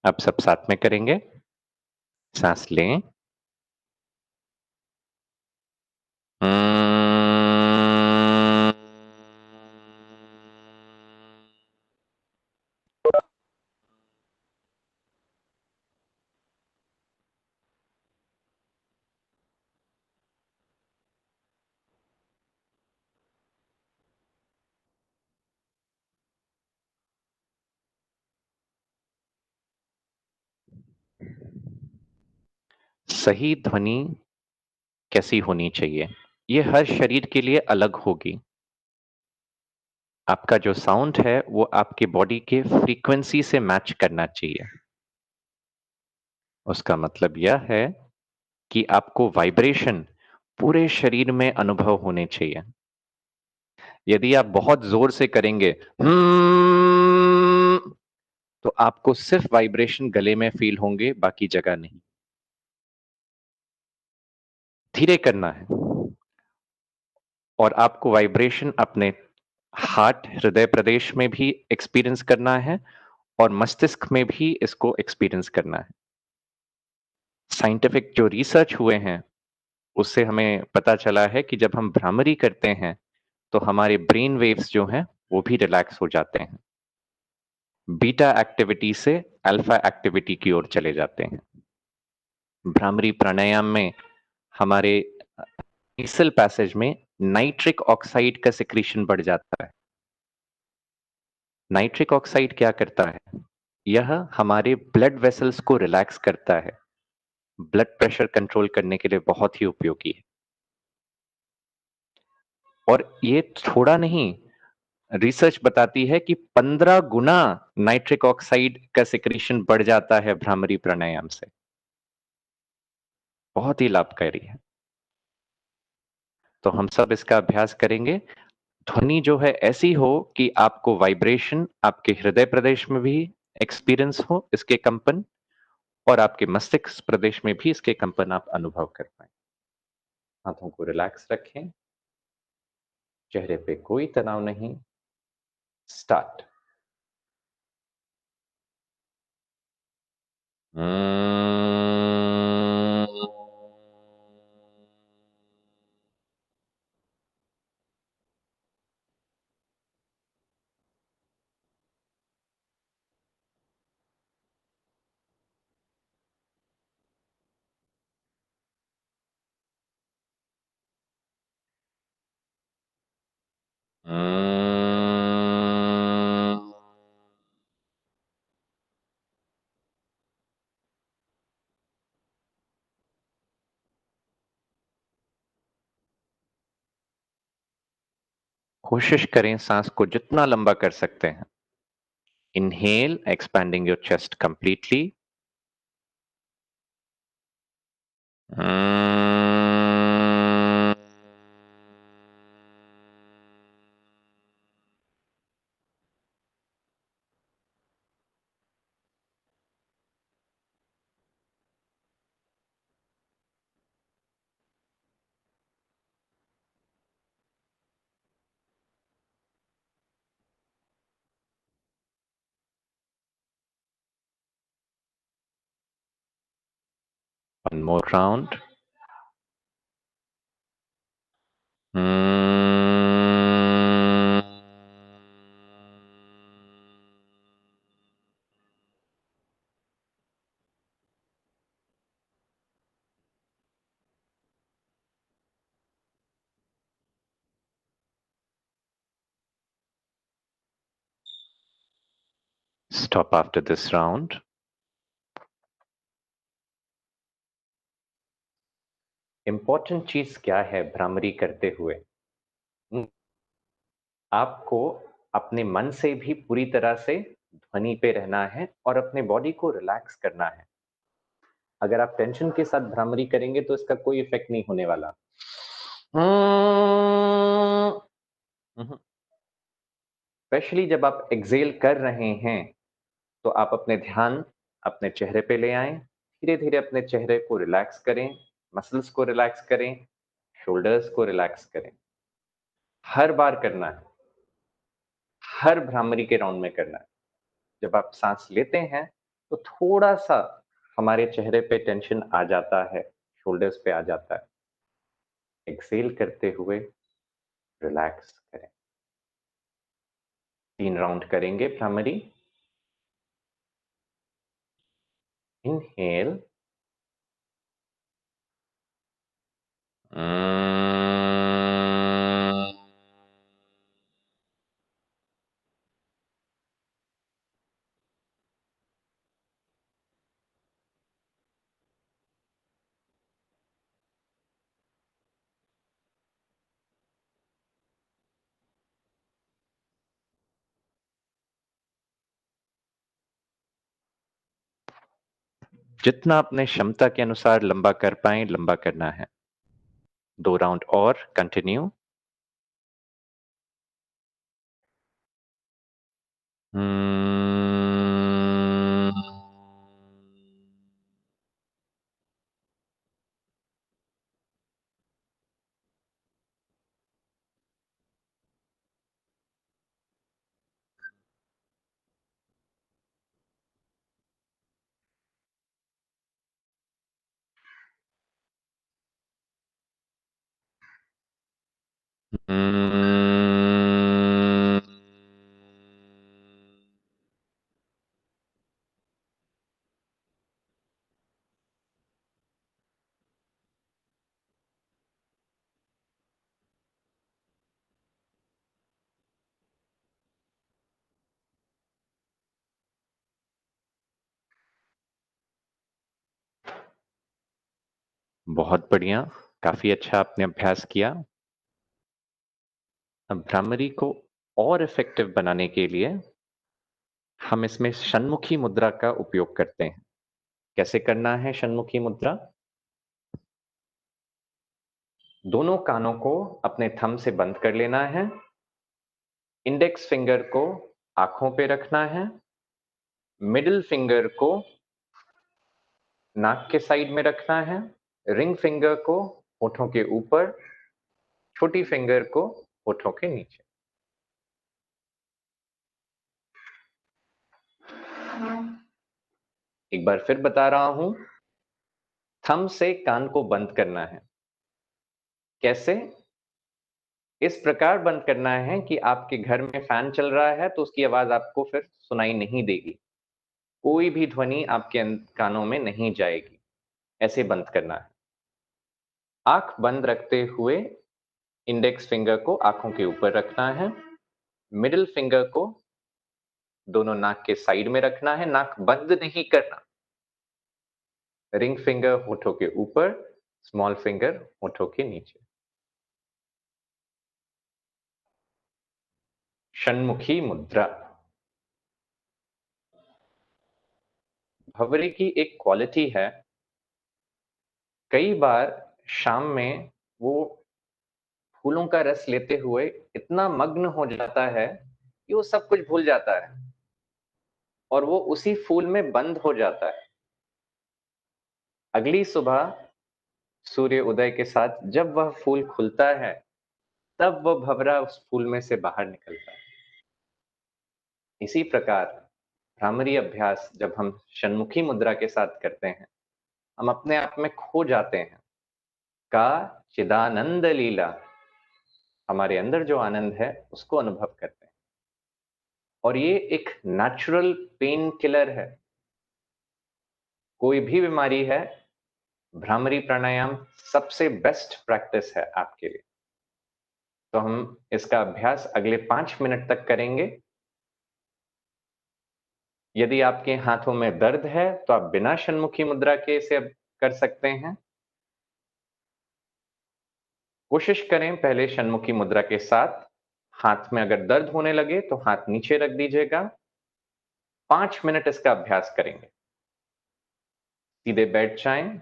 अब सब साथ में करेंगे। सांस लें। सही ध्वनि कैसी होनी चाहिए? ये हर शरीर के लिए अलग होगी। आपका जो साउंड है वो आपके बॉडी के फ्रीक्वेंसी से मैच करना चाहिए। उसका मतलब यह है कि आपको वाइब्रेशन पूरे शरीर में अनुभव होने चाहिए। यदि आप बहुत जोर से करेंगे तो आपको सिर्फ वाइब्रेशन गले में फील होंगे, बाकी जगह नहीं। धीरे करना है और आपको वाइब्रेशन अपने हार्ट हृदय प्रदेश में भी एक्सपीरियंस करना है और मस्तिष्क में भी इसको एक्सपीरियंस करना है। साइंटिफिक जो रिसर्च हुए हैं उससे हमें पता चला है कि जब हम भ्रामरी करते हैं तो हमारे ब्रेन वेव्स जो हैं वो भी रिलैक्स हो जाते हैं, बीटा एक्टिविटी से अल्फा एक्टिविटी की ओर चले जाते हैं। भ्रामरी प्राणायाम में हमारे नेसल पैसेज में नाइट्रिक ऑक्साइड का सिक्रीशन बढ़ जाता है। नाइट्रिक ऑक्साइड क्या करता है? यह हमारे ब्लड वेसल्स को रिलैक्स करता है, ब्लड प्रेशर कंट्रोल करने के लिए बहुत ही उपयोगी है। और ये थोड़ा नहीं, रिसर्च बताती है कि 15 गुना नाइट्रिक ऑक्साइड का सिक्रीशन बढ़ जाता है भ्रामरी प्राणायाम से। बहुत ही लाभकारी है। तो हम सब इसका अभ्यास करेंगे। ध्वनि जो है ऐसी हो कि आपको वाइब्रेशन आपके हृदय प्रदेश में भी एक्सपीरियंस हो इसके कंपन, और आपके मस्तिष्क प्रदेश में भी इसके कंपन आप अनुभव कर पाए। हाथों को रिलैक्स रखें, चेहरे पे कोई तनाव नहीं। स्टार्ट। कोशिश करें सांस को जितना लंबा कर सकते हैं। Inhale, expanding your chest completely. One more round. Stop after this round. Important चीज क्या है भ्रामरी करते हुए? आपको अपने मन से भी पूरी तरह से ध्वनि पे रहना है और अपने बॉडी को रिलैक्स करना है। अगर आप टेंशन के साथ भ्रामरी करेंगे तो इसका कोई इफेक्ट नहीं होने वाला। स्पेशली जब आप एक्सेल कर रहे हैं तो आप अपने ध्यान अपने चेहरे पे ले आएं। धीरे धीरे अपने चेहरे को रिलैक्स करें, मसल्स को रिलैक्स करें, शोल्डर्स को रिलैक्स करें। हर बार करना है, हर भ्रामरी के राउंड में करना है। जब आप सांस लेते हैं तो थोड़ा सा हमारे चेहरे पे टेंशन आ जाता है, शोल्डर्स पे आ जाता है। एक्सेल करते हुए रिलैक्स करें। 3 राउंड करेंगे भ्रामरी। इनहेल, जितना अपने क्षमता के अनुसार लंबा कर पाएं, लंबा करना है। 2 राउंड और कंटिन्यू। बहुत बढ़िया, काफी अच्छा आपने अभ्यास किया। अब भ्रामरी को और इफेक्टिव बनाने के लिए हम इसमें षण्मुखी मुद्रा का उपयोग करते हैं। कैसे करना है षण्मुखी मुद्रा? दोनों कानों को अपने थंब से बंद कर लेना है। इंडेक्स फिंगर को आंखों पे रखना है। मिडिल फिंगर को नाक के साइड में रखना है। रिंग फिंगर को होठों के ऊपर, छोटी फिंगर को होठों के नीचे। एक बार फिर बता रहा हूं, थंब से कान को बंद करना है। कैसे? इस प्रकार बंद करना है कि आपके घर में फैन चल रहा है तो उसकी आवाज आपको फिर सुनाई नहीं देगी। कोई भी ध्वनि आपके कानों में नहीं जाएगी। ऐसे बंद करना है। आंख बंद रखते हुए इंडेक्स फिंगर को आंखों के ऊपर रखना है। मिडिल फिंगर को दोनों नाक के साइड में रखना है, नाक बंद नहीं करना। रिंग फिंगर होठों के ऊपर, स्मॉल फिंगर होठों के नीचे। षण्मुखी मुद्रा। भंवरे की एक क्वालिटी है, कई बार शाम में वो फूलों का रस लेते हुए इतना मग्न हो जाता है कि वो सब कुछ भूल जाता है और वो उसी फूल में बंद हो जाता है। अगली सुबह सूर्य उदय के साथ जब वह फूल खुलता है, तब वह भंवरा उस फूल में से बाहर निकलता है। इसी प्रकार भ्रामरी अभ्यास जब हम षण्मुखी मुद्रा के साथ करते हैं, हम अपने आप में खो जाते हैं। का चिदानंद लीला, हमारे अंदर जो आनंद है उसको अनुभव करते हैं। और ये एक नेचुरल पेन किलर है। कोई भी बीमारी है, भ्रामरी प्राणायाम सबसे बेस्ट प्रैक्टिस है आपके लिए। तो हम इसका अभ्यास अगले 5 मिनट तक करेंगे। यदि आपके हाथों में दर्द है तो आप बिना षण्मुखी मुद्रा के इसे कर सकते हैं। कोशिश करें पहले षण्मुखी मुद्रा के साथ। हाथ में अगर दर्द होने लगे तो हाथ नीचे रख दीजिएगा। 5 मिनट इसका अभ्यास करेंगे। सीधे बैठ जाएं।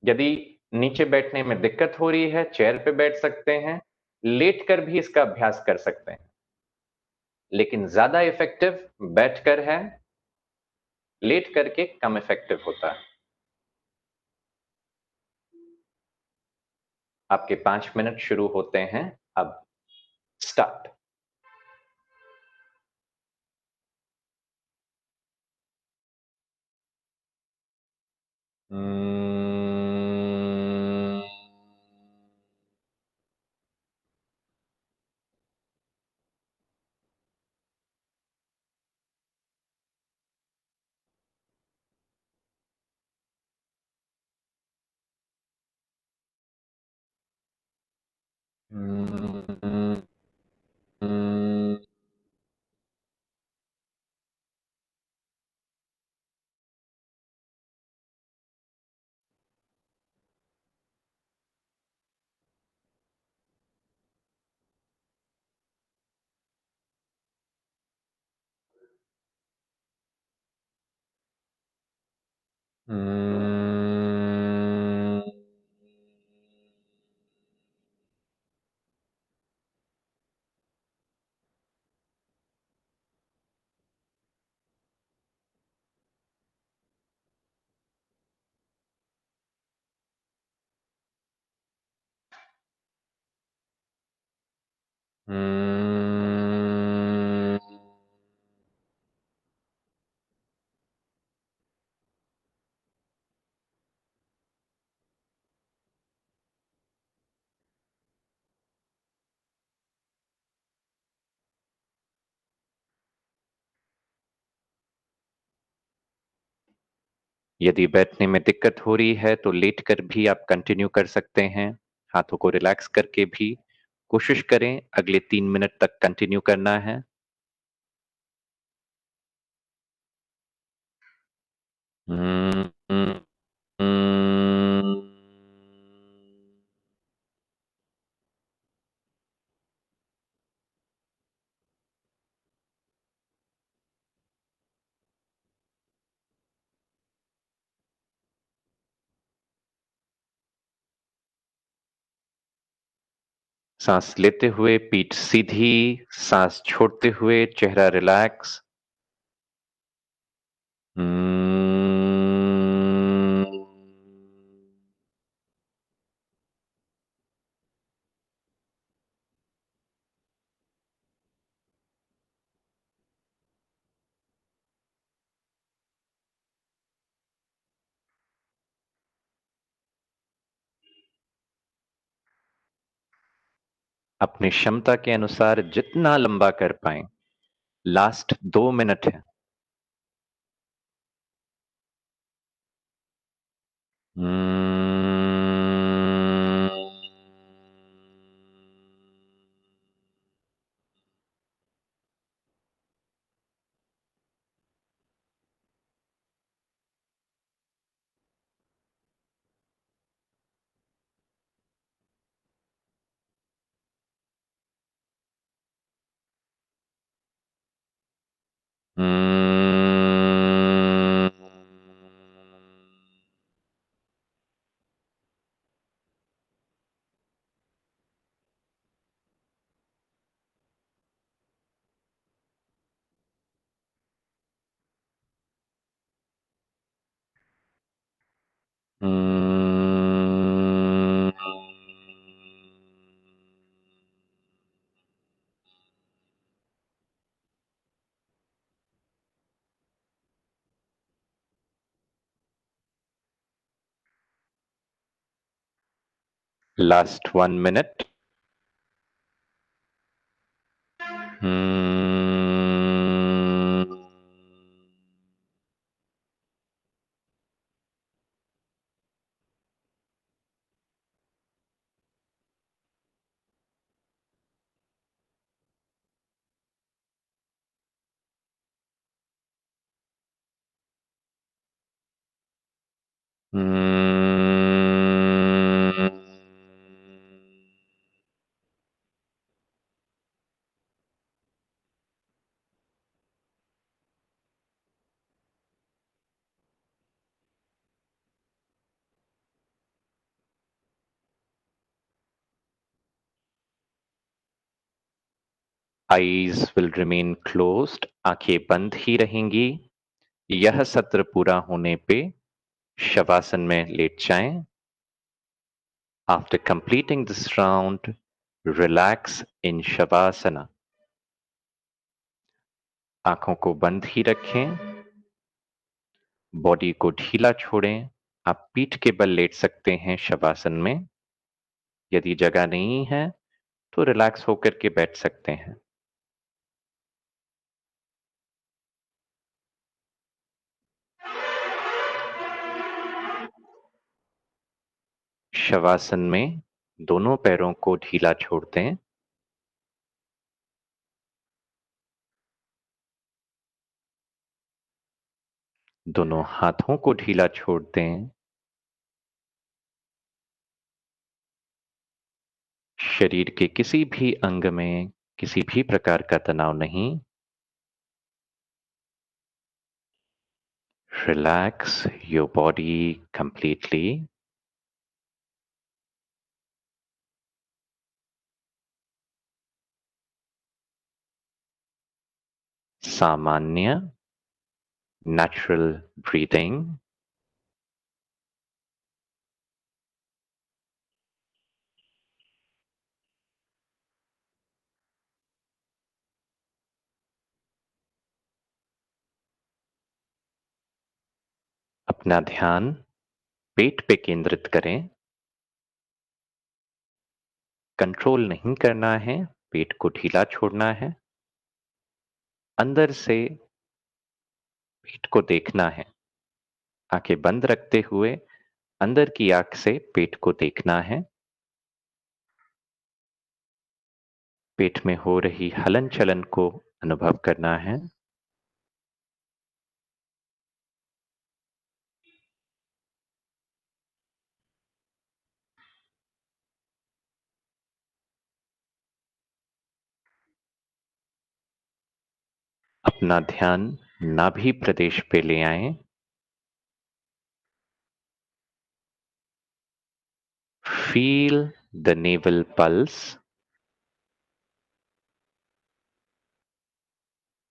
यदि नीचे बैठने में दिक्कत हो रही है, चेयर पे बैठ सकते हैं। लेटकर भी इसका अभ्यास कर सकते हैं, लेकिन ज्यादा इफेक्टिव बैठकर है। लेट करके कम इफेक्टिव होता है। आपके 5 मिनट शुरू होते हैं अब। स्टार्ट। यदि बैठने में दिक्कत हो रही है तो लेटकर भी आप कंटिन्यू कर सकते हैं। हाथों को रिलैक्स करके भी कोशिश करें अगले 3 मिनट तक कंटिन्यू करना है। सांस लेते हुए पीठ सीधी, सांस छोड़ते हुए चेहरा रिलैक्स। अपनी क्षमता के अनुसार जितना लंबा कर पाएं। लास्ट 2 मिनट है। Last 1 minute. Eyes will remain closed, आंखें बंद ही रहेंगी। यह सत्र पूरा होने पे शवासन में लेट जाएं। After completing this round, relax in shavasana. आंखों को बंद ही रखें, बॉडी को ढीला छोड़ें, आप पीठ के बल लेट सकते हैं शवासन में। यदि जगह नहीं है तो रिलैक्स होकर के बैठ सकते हैं। शवासन में दोनों पैरों को ढीला छोड़ दें। दोनों हाथों को ढीला छोड़ दें। शरीर के किसी भी अंग में किसी भी प्रकार का तनाव नहीं। Relax your body completely. सामान्य natural breathing. अपना ध्यान पेट पे केंद्रित करें। कंट्रोल नहीं करना है, पेट को ढीला छोड़ना है। अंदर से पेट को देखना है। आंखें बंद रखते हुए अंदर की आंख से पेट को देखना है। पेट में हो रही हलन चलन को अनुभव करना है। अपना ध्यान नाभि प्रदेश पे ले आएं। Feel the navel pulse.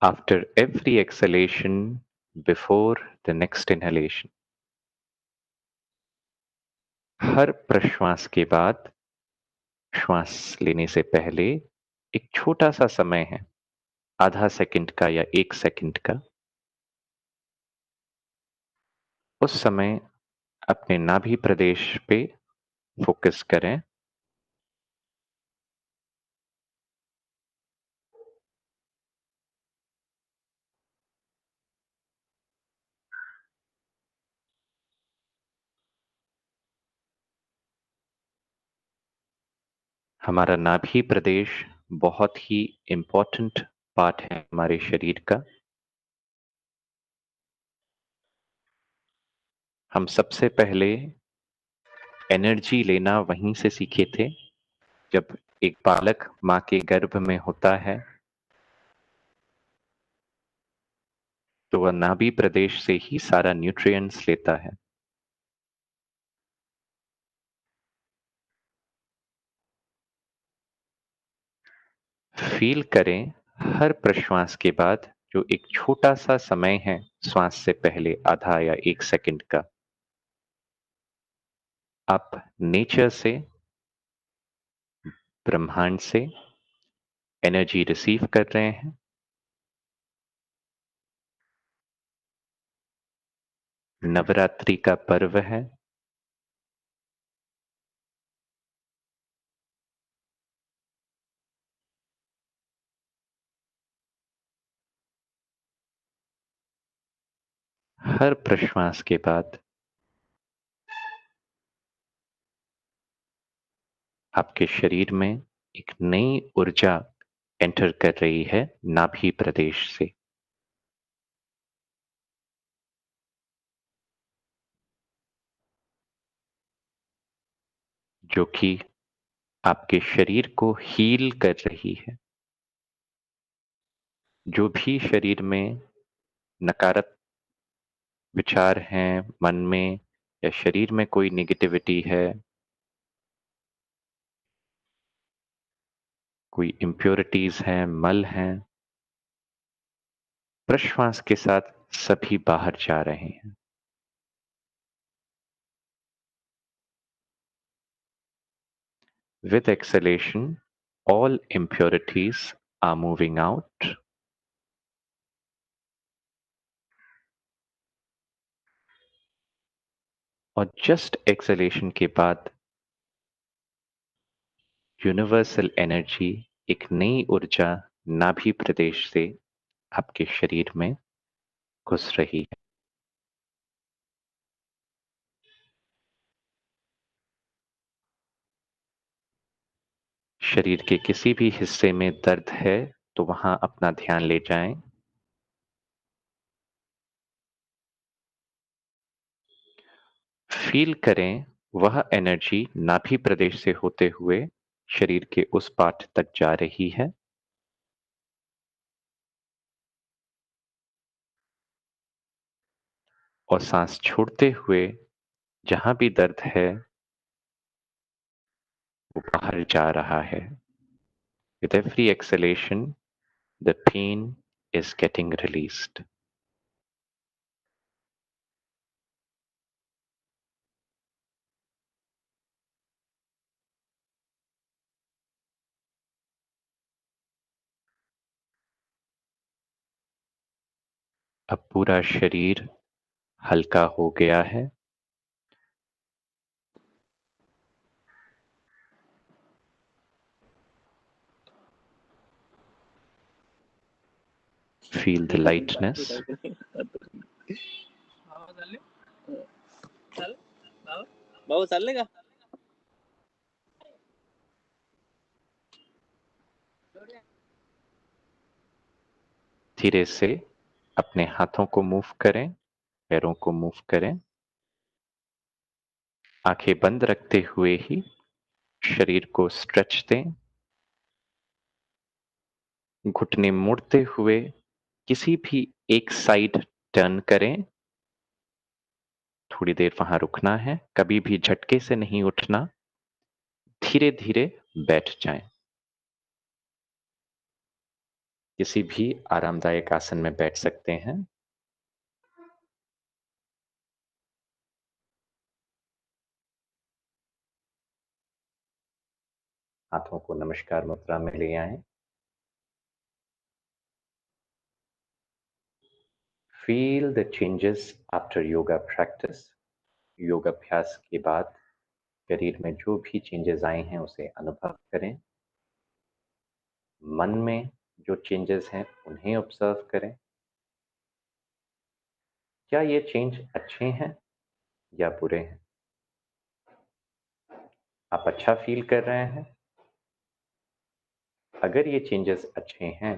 After every exhalation, before the next inhalation. हर प्रश्वास के बाद श्वास लेने से पहले एक छोटा सा समय है, आधा सेकंड का या 1 सेकंड का। उस समय अपने नाभि प्रदेश पे फोकस करें। हमारा नाभि प्रदेश बहुत ही इम्पोर्टेंट पार्ट है हमारे शरीर का। हम सबसे पहले एनर्जी लेना वहीं से सीखे थे, जब एक बालक माँ के गर्भ में होता है तो वह नाभि प्रदेश से ही सारा न्यूट्रिएंट्स लेता है। फील करें हर प्रश्वास के बाद जो एक छोटा सा समय है श्वास से पहले आधा या 1 सेकंड का, आप नेचर से, ब्रह्मांड से एनर्जी रिसीव कर रहे हैं। नवरात्रि का पर्व है। हर प्रश्वास के बाद आपके शरीर में एक नई ऊर्जा एंटर कर रही है नाभि प्रदेश से। जो कि आपके शरीर को हील कर रही है। जो भी शरीर में नकारात्मक विचार हैं मन में या शरीर में कोई नेगेटिविटी है, कोई इम्प्योरिटीज हैं, मल हैं, प्रश्वास के साथ सभी बाहर जा रहे हैं। With exhalation, all impurities are moving out. और जस्ट एक्सलेशन के बाद यूनिवर्सल एनर्जी, एक नई ऊर्जा नाभि प्रदेश से आपके शरीर में घुस रही है। शरीर के किसी भी हिस्से में दर्द है तो वहां अपना ध्यान ले जाएं। फील करें वह एनर्जी नाभि प्रदेश से होते हुए शरीर के उस पार्ट तक जा रही है। और सांस छोड़ते हुए जहां भी दर्द है वो बाहर जा रहा है। With every exhalation, the pain is getting released. अब पूरा शरीर हल्का हो गया है। Feel the lightness. भाऊ चालले का? धीरे से अपने हाथों को मूव करें, पैरों को मूव करें। आंखें बंद रखते हुए ही शरीर को स्ट्रेच दें। घुटने मोड़ते हुए किसी भी एक साइड टर्न करें। थोड़ी देर वहां रुकना है, कभी भी झटके से नहीं उठना। धीरे धीरे बैठ जाएं। किसी भी आरामदायक आसन में बैठ सकते हैं। हाथों को नमस्कार मुद्रा में ले आएं। Feel the changes after yoga practice. योग अभ्यास के बाद शरीर में जो भी चेंजेस आए हैं उसे अनुभव करें। मन में जो चेंजेस हैं उन्हें ऑब्जर्व करें। क्या ये चेंज अच्छे हैं या बुरे हैं? आप अच्छा फील कर रहे हैं? अगर ये चेंजेस अच्छे हैं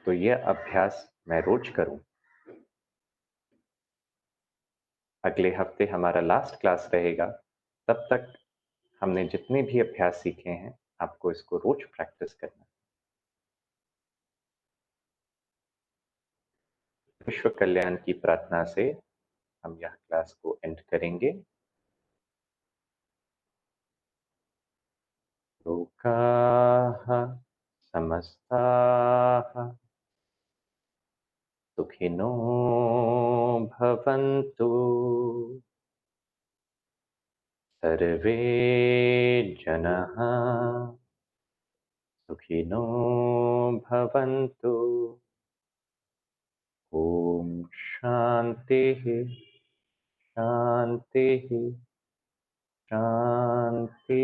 तो यह अभ्यास मैं रोज करूं। अगले हफ्ते हमारा लास्ट क्लास रहेगा। तब तक हमने जितने भी अभ्यास सीखे हैं आपको इसको रोज प्रैक्टिस करना है। विश्व कल्याण की प्रार्थना से हम यह क्लास को एंड करेंगे। लोकाः समस्ताः सुखिनो भवन्तु। सर्वे जनाः सुखिनो भवन्तु। ओम शांतिः शांतिः शांतिः।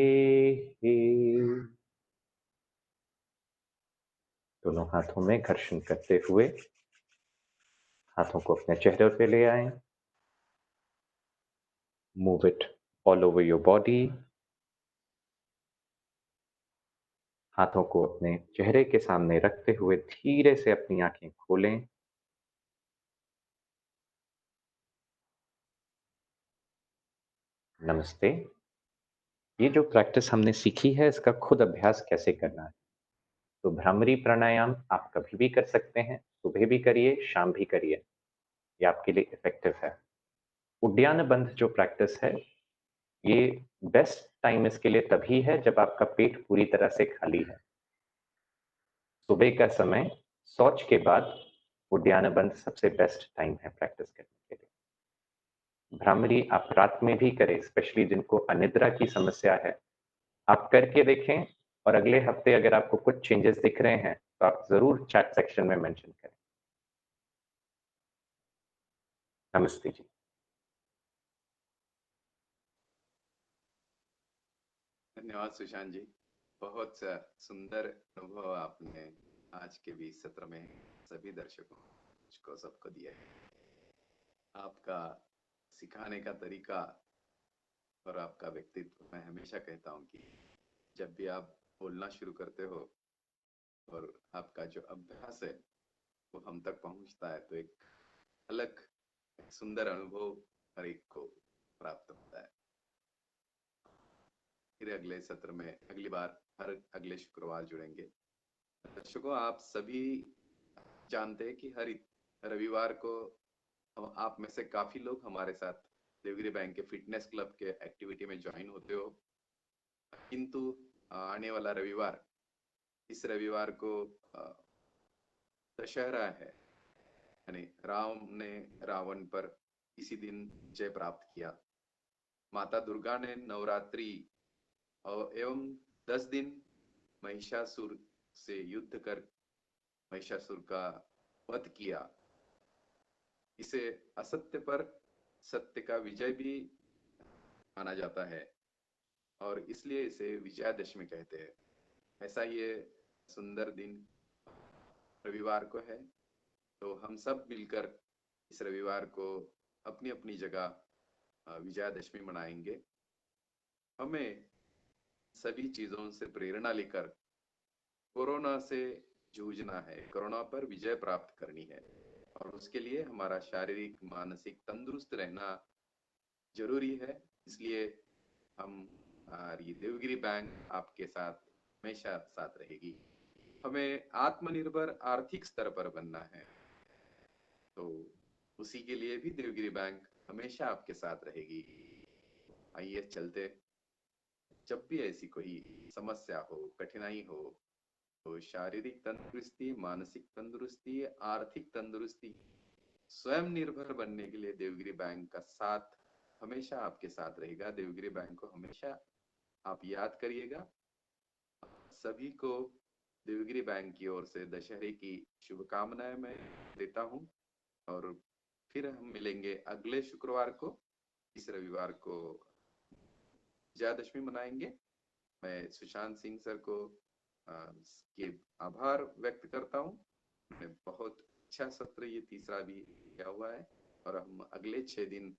दोनों हाथों में घर्षण करते हुए हाथों को अपने चेहरे पे ले आएं। Move it all over your body. हाथों को अपने चेहरे के सामने रखते हुए धीरे से अपनी आंखें खोलें। नमस्ते। ये जो प्रैक्टिस हमने सीखी है इसका खुद अभ्यास कैसे करना है। तो भ्रामरी प्राणायाम आप कभी भी कर सकते हैं। सुबह भी करिए, शाम भी करिए, ये आपके लिए इफेक्टिव है। उद्यान बंध जो प्रैक्टिस है ये बेस्ट टाइम इसके लिए तभी है जब आपका पेट पूरी तरह से खाली है। सुबह का समय शौच के बाद उद्यान बंध सबसे बेस्ट टाइम है प्रैक्टिस करने के लिए। भ्रामरी आप रात में भी करें, स्पेशली जिनको अनिद्रा की समस्या है। आप करके देखें और अगले हफ्ते अगर आपको कुछ चेंजेस दिख रहे हैं तो आप जरूर चैट सेक्शन में मेंशन करें। नमस्ते जी। धन्यवाद सुशांत जी। बहुत सुंदर अनुभव आपने आज के भी सत्र में सभी दर्शकों को सबको दिया है। आपका सिखाने का तरीका और आपका व्यक्तित्व, मैं हमेशा कहता हूँ कि जब भी आप बोलना शुरू करते हो और आपका जो अभ्यास है वो हम तक पहुंचता है तो एक अलग सुंदर अनुभव हर एक को प्राप्त होता है। फिर अगले सत्र में अगली बार हर अगले शुक्रवार जुड़ेंगे। दर्शकों, आप सभी जानते हैं कि हर रविवार को आप में से काफी लोग हमारे साथ देवगिरी बैंक के फिटनेस क्लब के एक्टिविटी में ज्वाइन होते हो, किंतु आने वाला रविवार, इस रविवार को दशहरा है, यानी राम ने रावण पर इसी दिन जय प्राप्त किया। माता दुर्गा ने नवरात्रि एवं 10 दिन महिषासुर से युद्ध कर महिषासुर का वध किया। इसे असत्य पर सत्य का विजय भी माना जाता है और इसलिए इसे विजयादशमी कहते हैं। ऐसा ये सुंदर दिन रविवार को है, तो हम सब मिलकर इस रविवार को अपनी अपनी जगह विजयादशमी मनाएंगे। हमें सभी चीजों से प्रेरणा लेकर कोरोना से जूझना है, कोरोना पर विजय प्राप्त करनी है और उसके लिए हमारा शारीरिक मानसिक तंदुरुस्त रहना जरूरी है। इसलिए हम ये देवगिरी बैंक आपके साथ हमेशा साथ रहेगी। हमें आत्मनिर्भर आर्थिक स्तर पर बनना है, तो उसी के लिए भी देवगिरी बैंक हमेशा आपके साथ रहेगी। आइए चलते, जब भी ऐसी कोई समस्या हो, कठिनाई हो, तो शारीरिक तंदुरुस्ती, मानसिक तंदुरुस्ती, आर्थिक तंदुरुस्ती, स्वयं निर्भर बनने के लिए देवगिरी बैंक का साथ हमेशा आपके साथ रहेगा। देवगिरी बैंक को हमेशा आप याद करिएगा। सभी को देवगिरी बैंक की ओर से दशहरे की शुभकामनाएं मैं देता हूं और फिर हम मिलेंगे अगले शुक्रवार को। इस रविवार को विजयादशमी मनाएंगे। मैं सुशांत सिंह सर को के आभार व्यक्त करता हूँ। बहुत अच्छा सत्र ये तीसरा भी किया हुआ है और हम अगले 6 दिन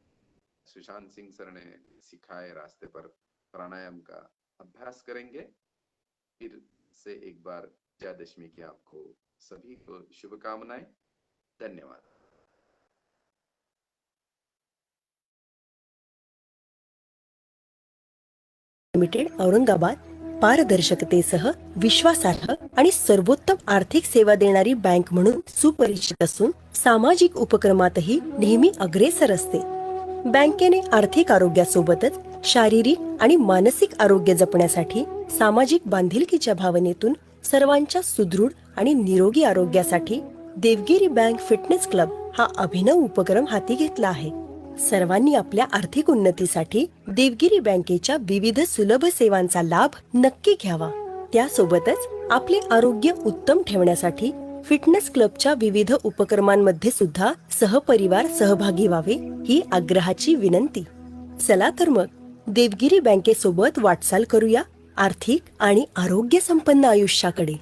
सुशांत सिंह सर ने सिखाए रास्ते पर प्राणायाम का अभ्यास करेंगे। फिर से एक बार विजयादशमी की आपको सभी को शुभकामनाएं। धन्यवाद। लिमिटेड औरंगाबाद पारदर्शकतेसह विश्वासार्ह आणि सर्वोत्तम आर्थिक सेवा देणारी बँक म्हणून सुपरिचित असून सामाजिक उपक्रमातही नेहमी अग्रेसर असते। बँकेने आर्थिक आरोग्यासोबतच शारीरिक आणि मानसिक आरोग्य जपण्यासाठी सामाजिक बांधिलकीच्या भावनेतून सर्वांच्या सुदृढ आणि निरोगी आरोग्यासाठी देवगिरी बँक फिटनेस क्लब हा अभिनव उपक्रम हाती घेतला आहे। सर्वांनी आपल्या आर्थिक उन्नतीसाठी देवगिरी बँकेच्या विविध सुलभ सेवांचा लाभ नक्की घ्यावा। त्यासोबतच आपले आरोग्य उत्तम ठेवण्यासाठी फिटनेस क्लबच्या विविध उपक्रमांमध्ये सुद्धा सहपरिवार सहभागी व्हावे ही आग्रहाची विनंती। चला तर मग देवगिरी बँकेसोबत वाटचाल करूया आर्थिक आणि आरोग्य संपन्न आयुष्याकडे।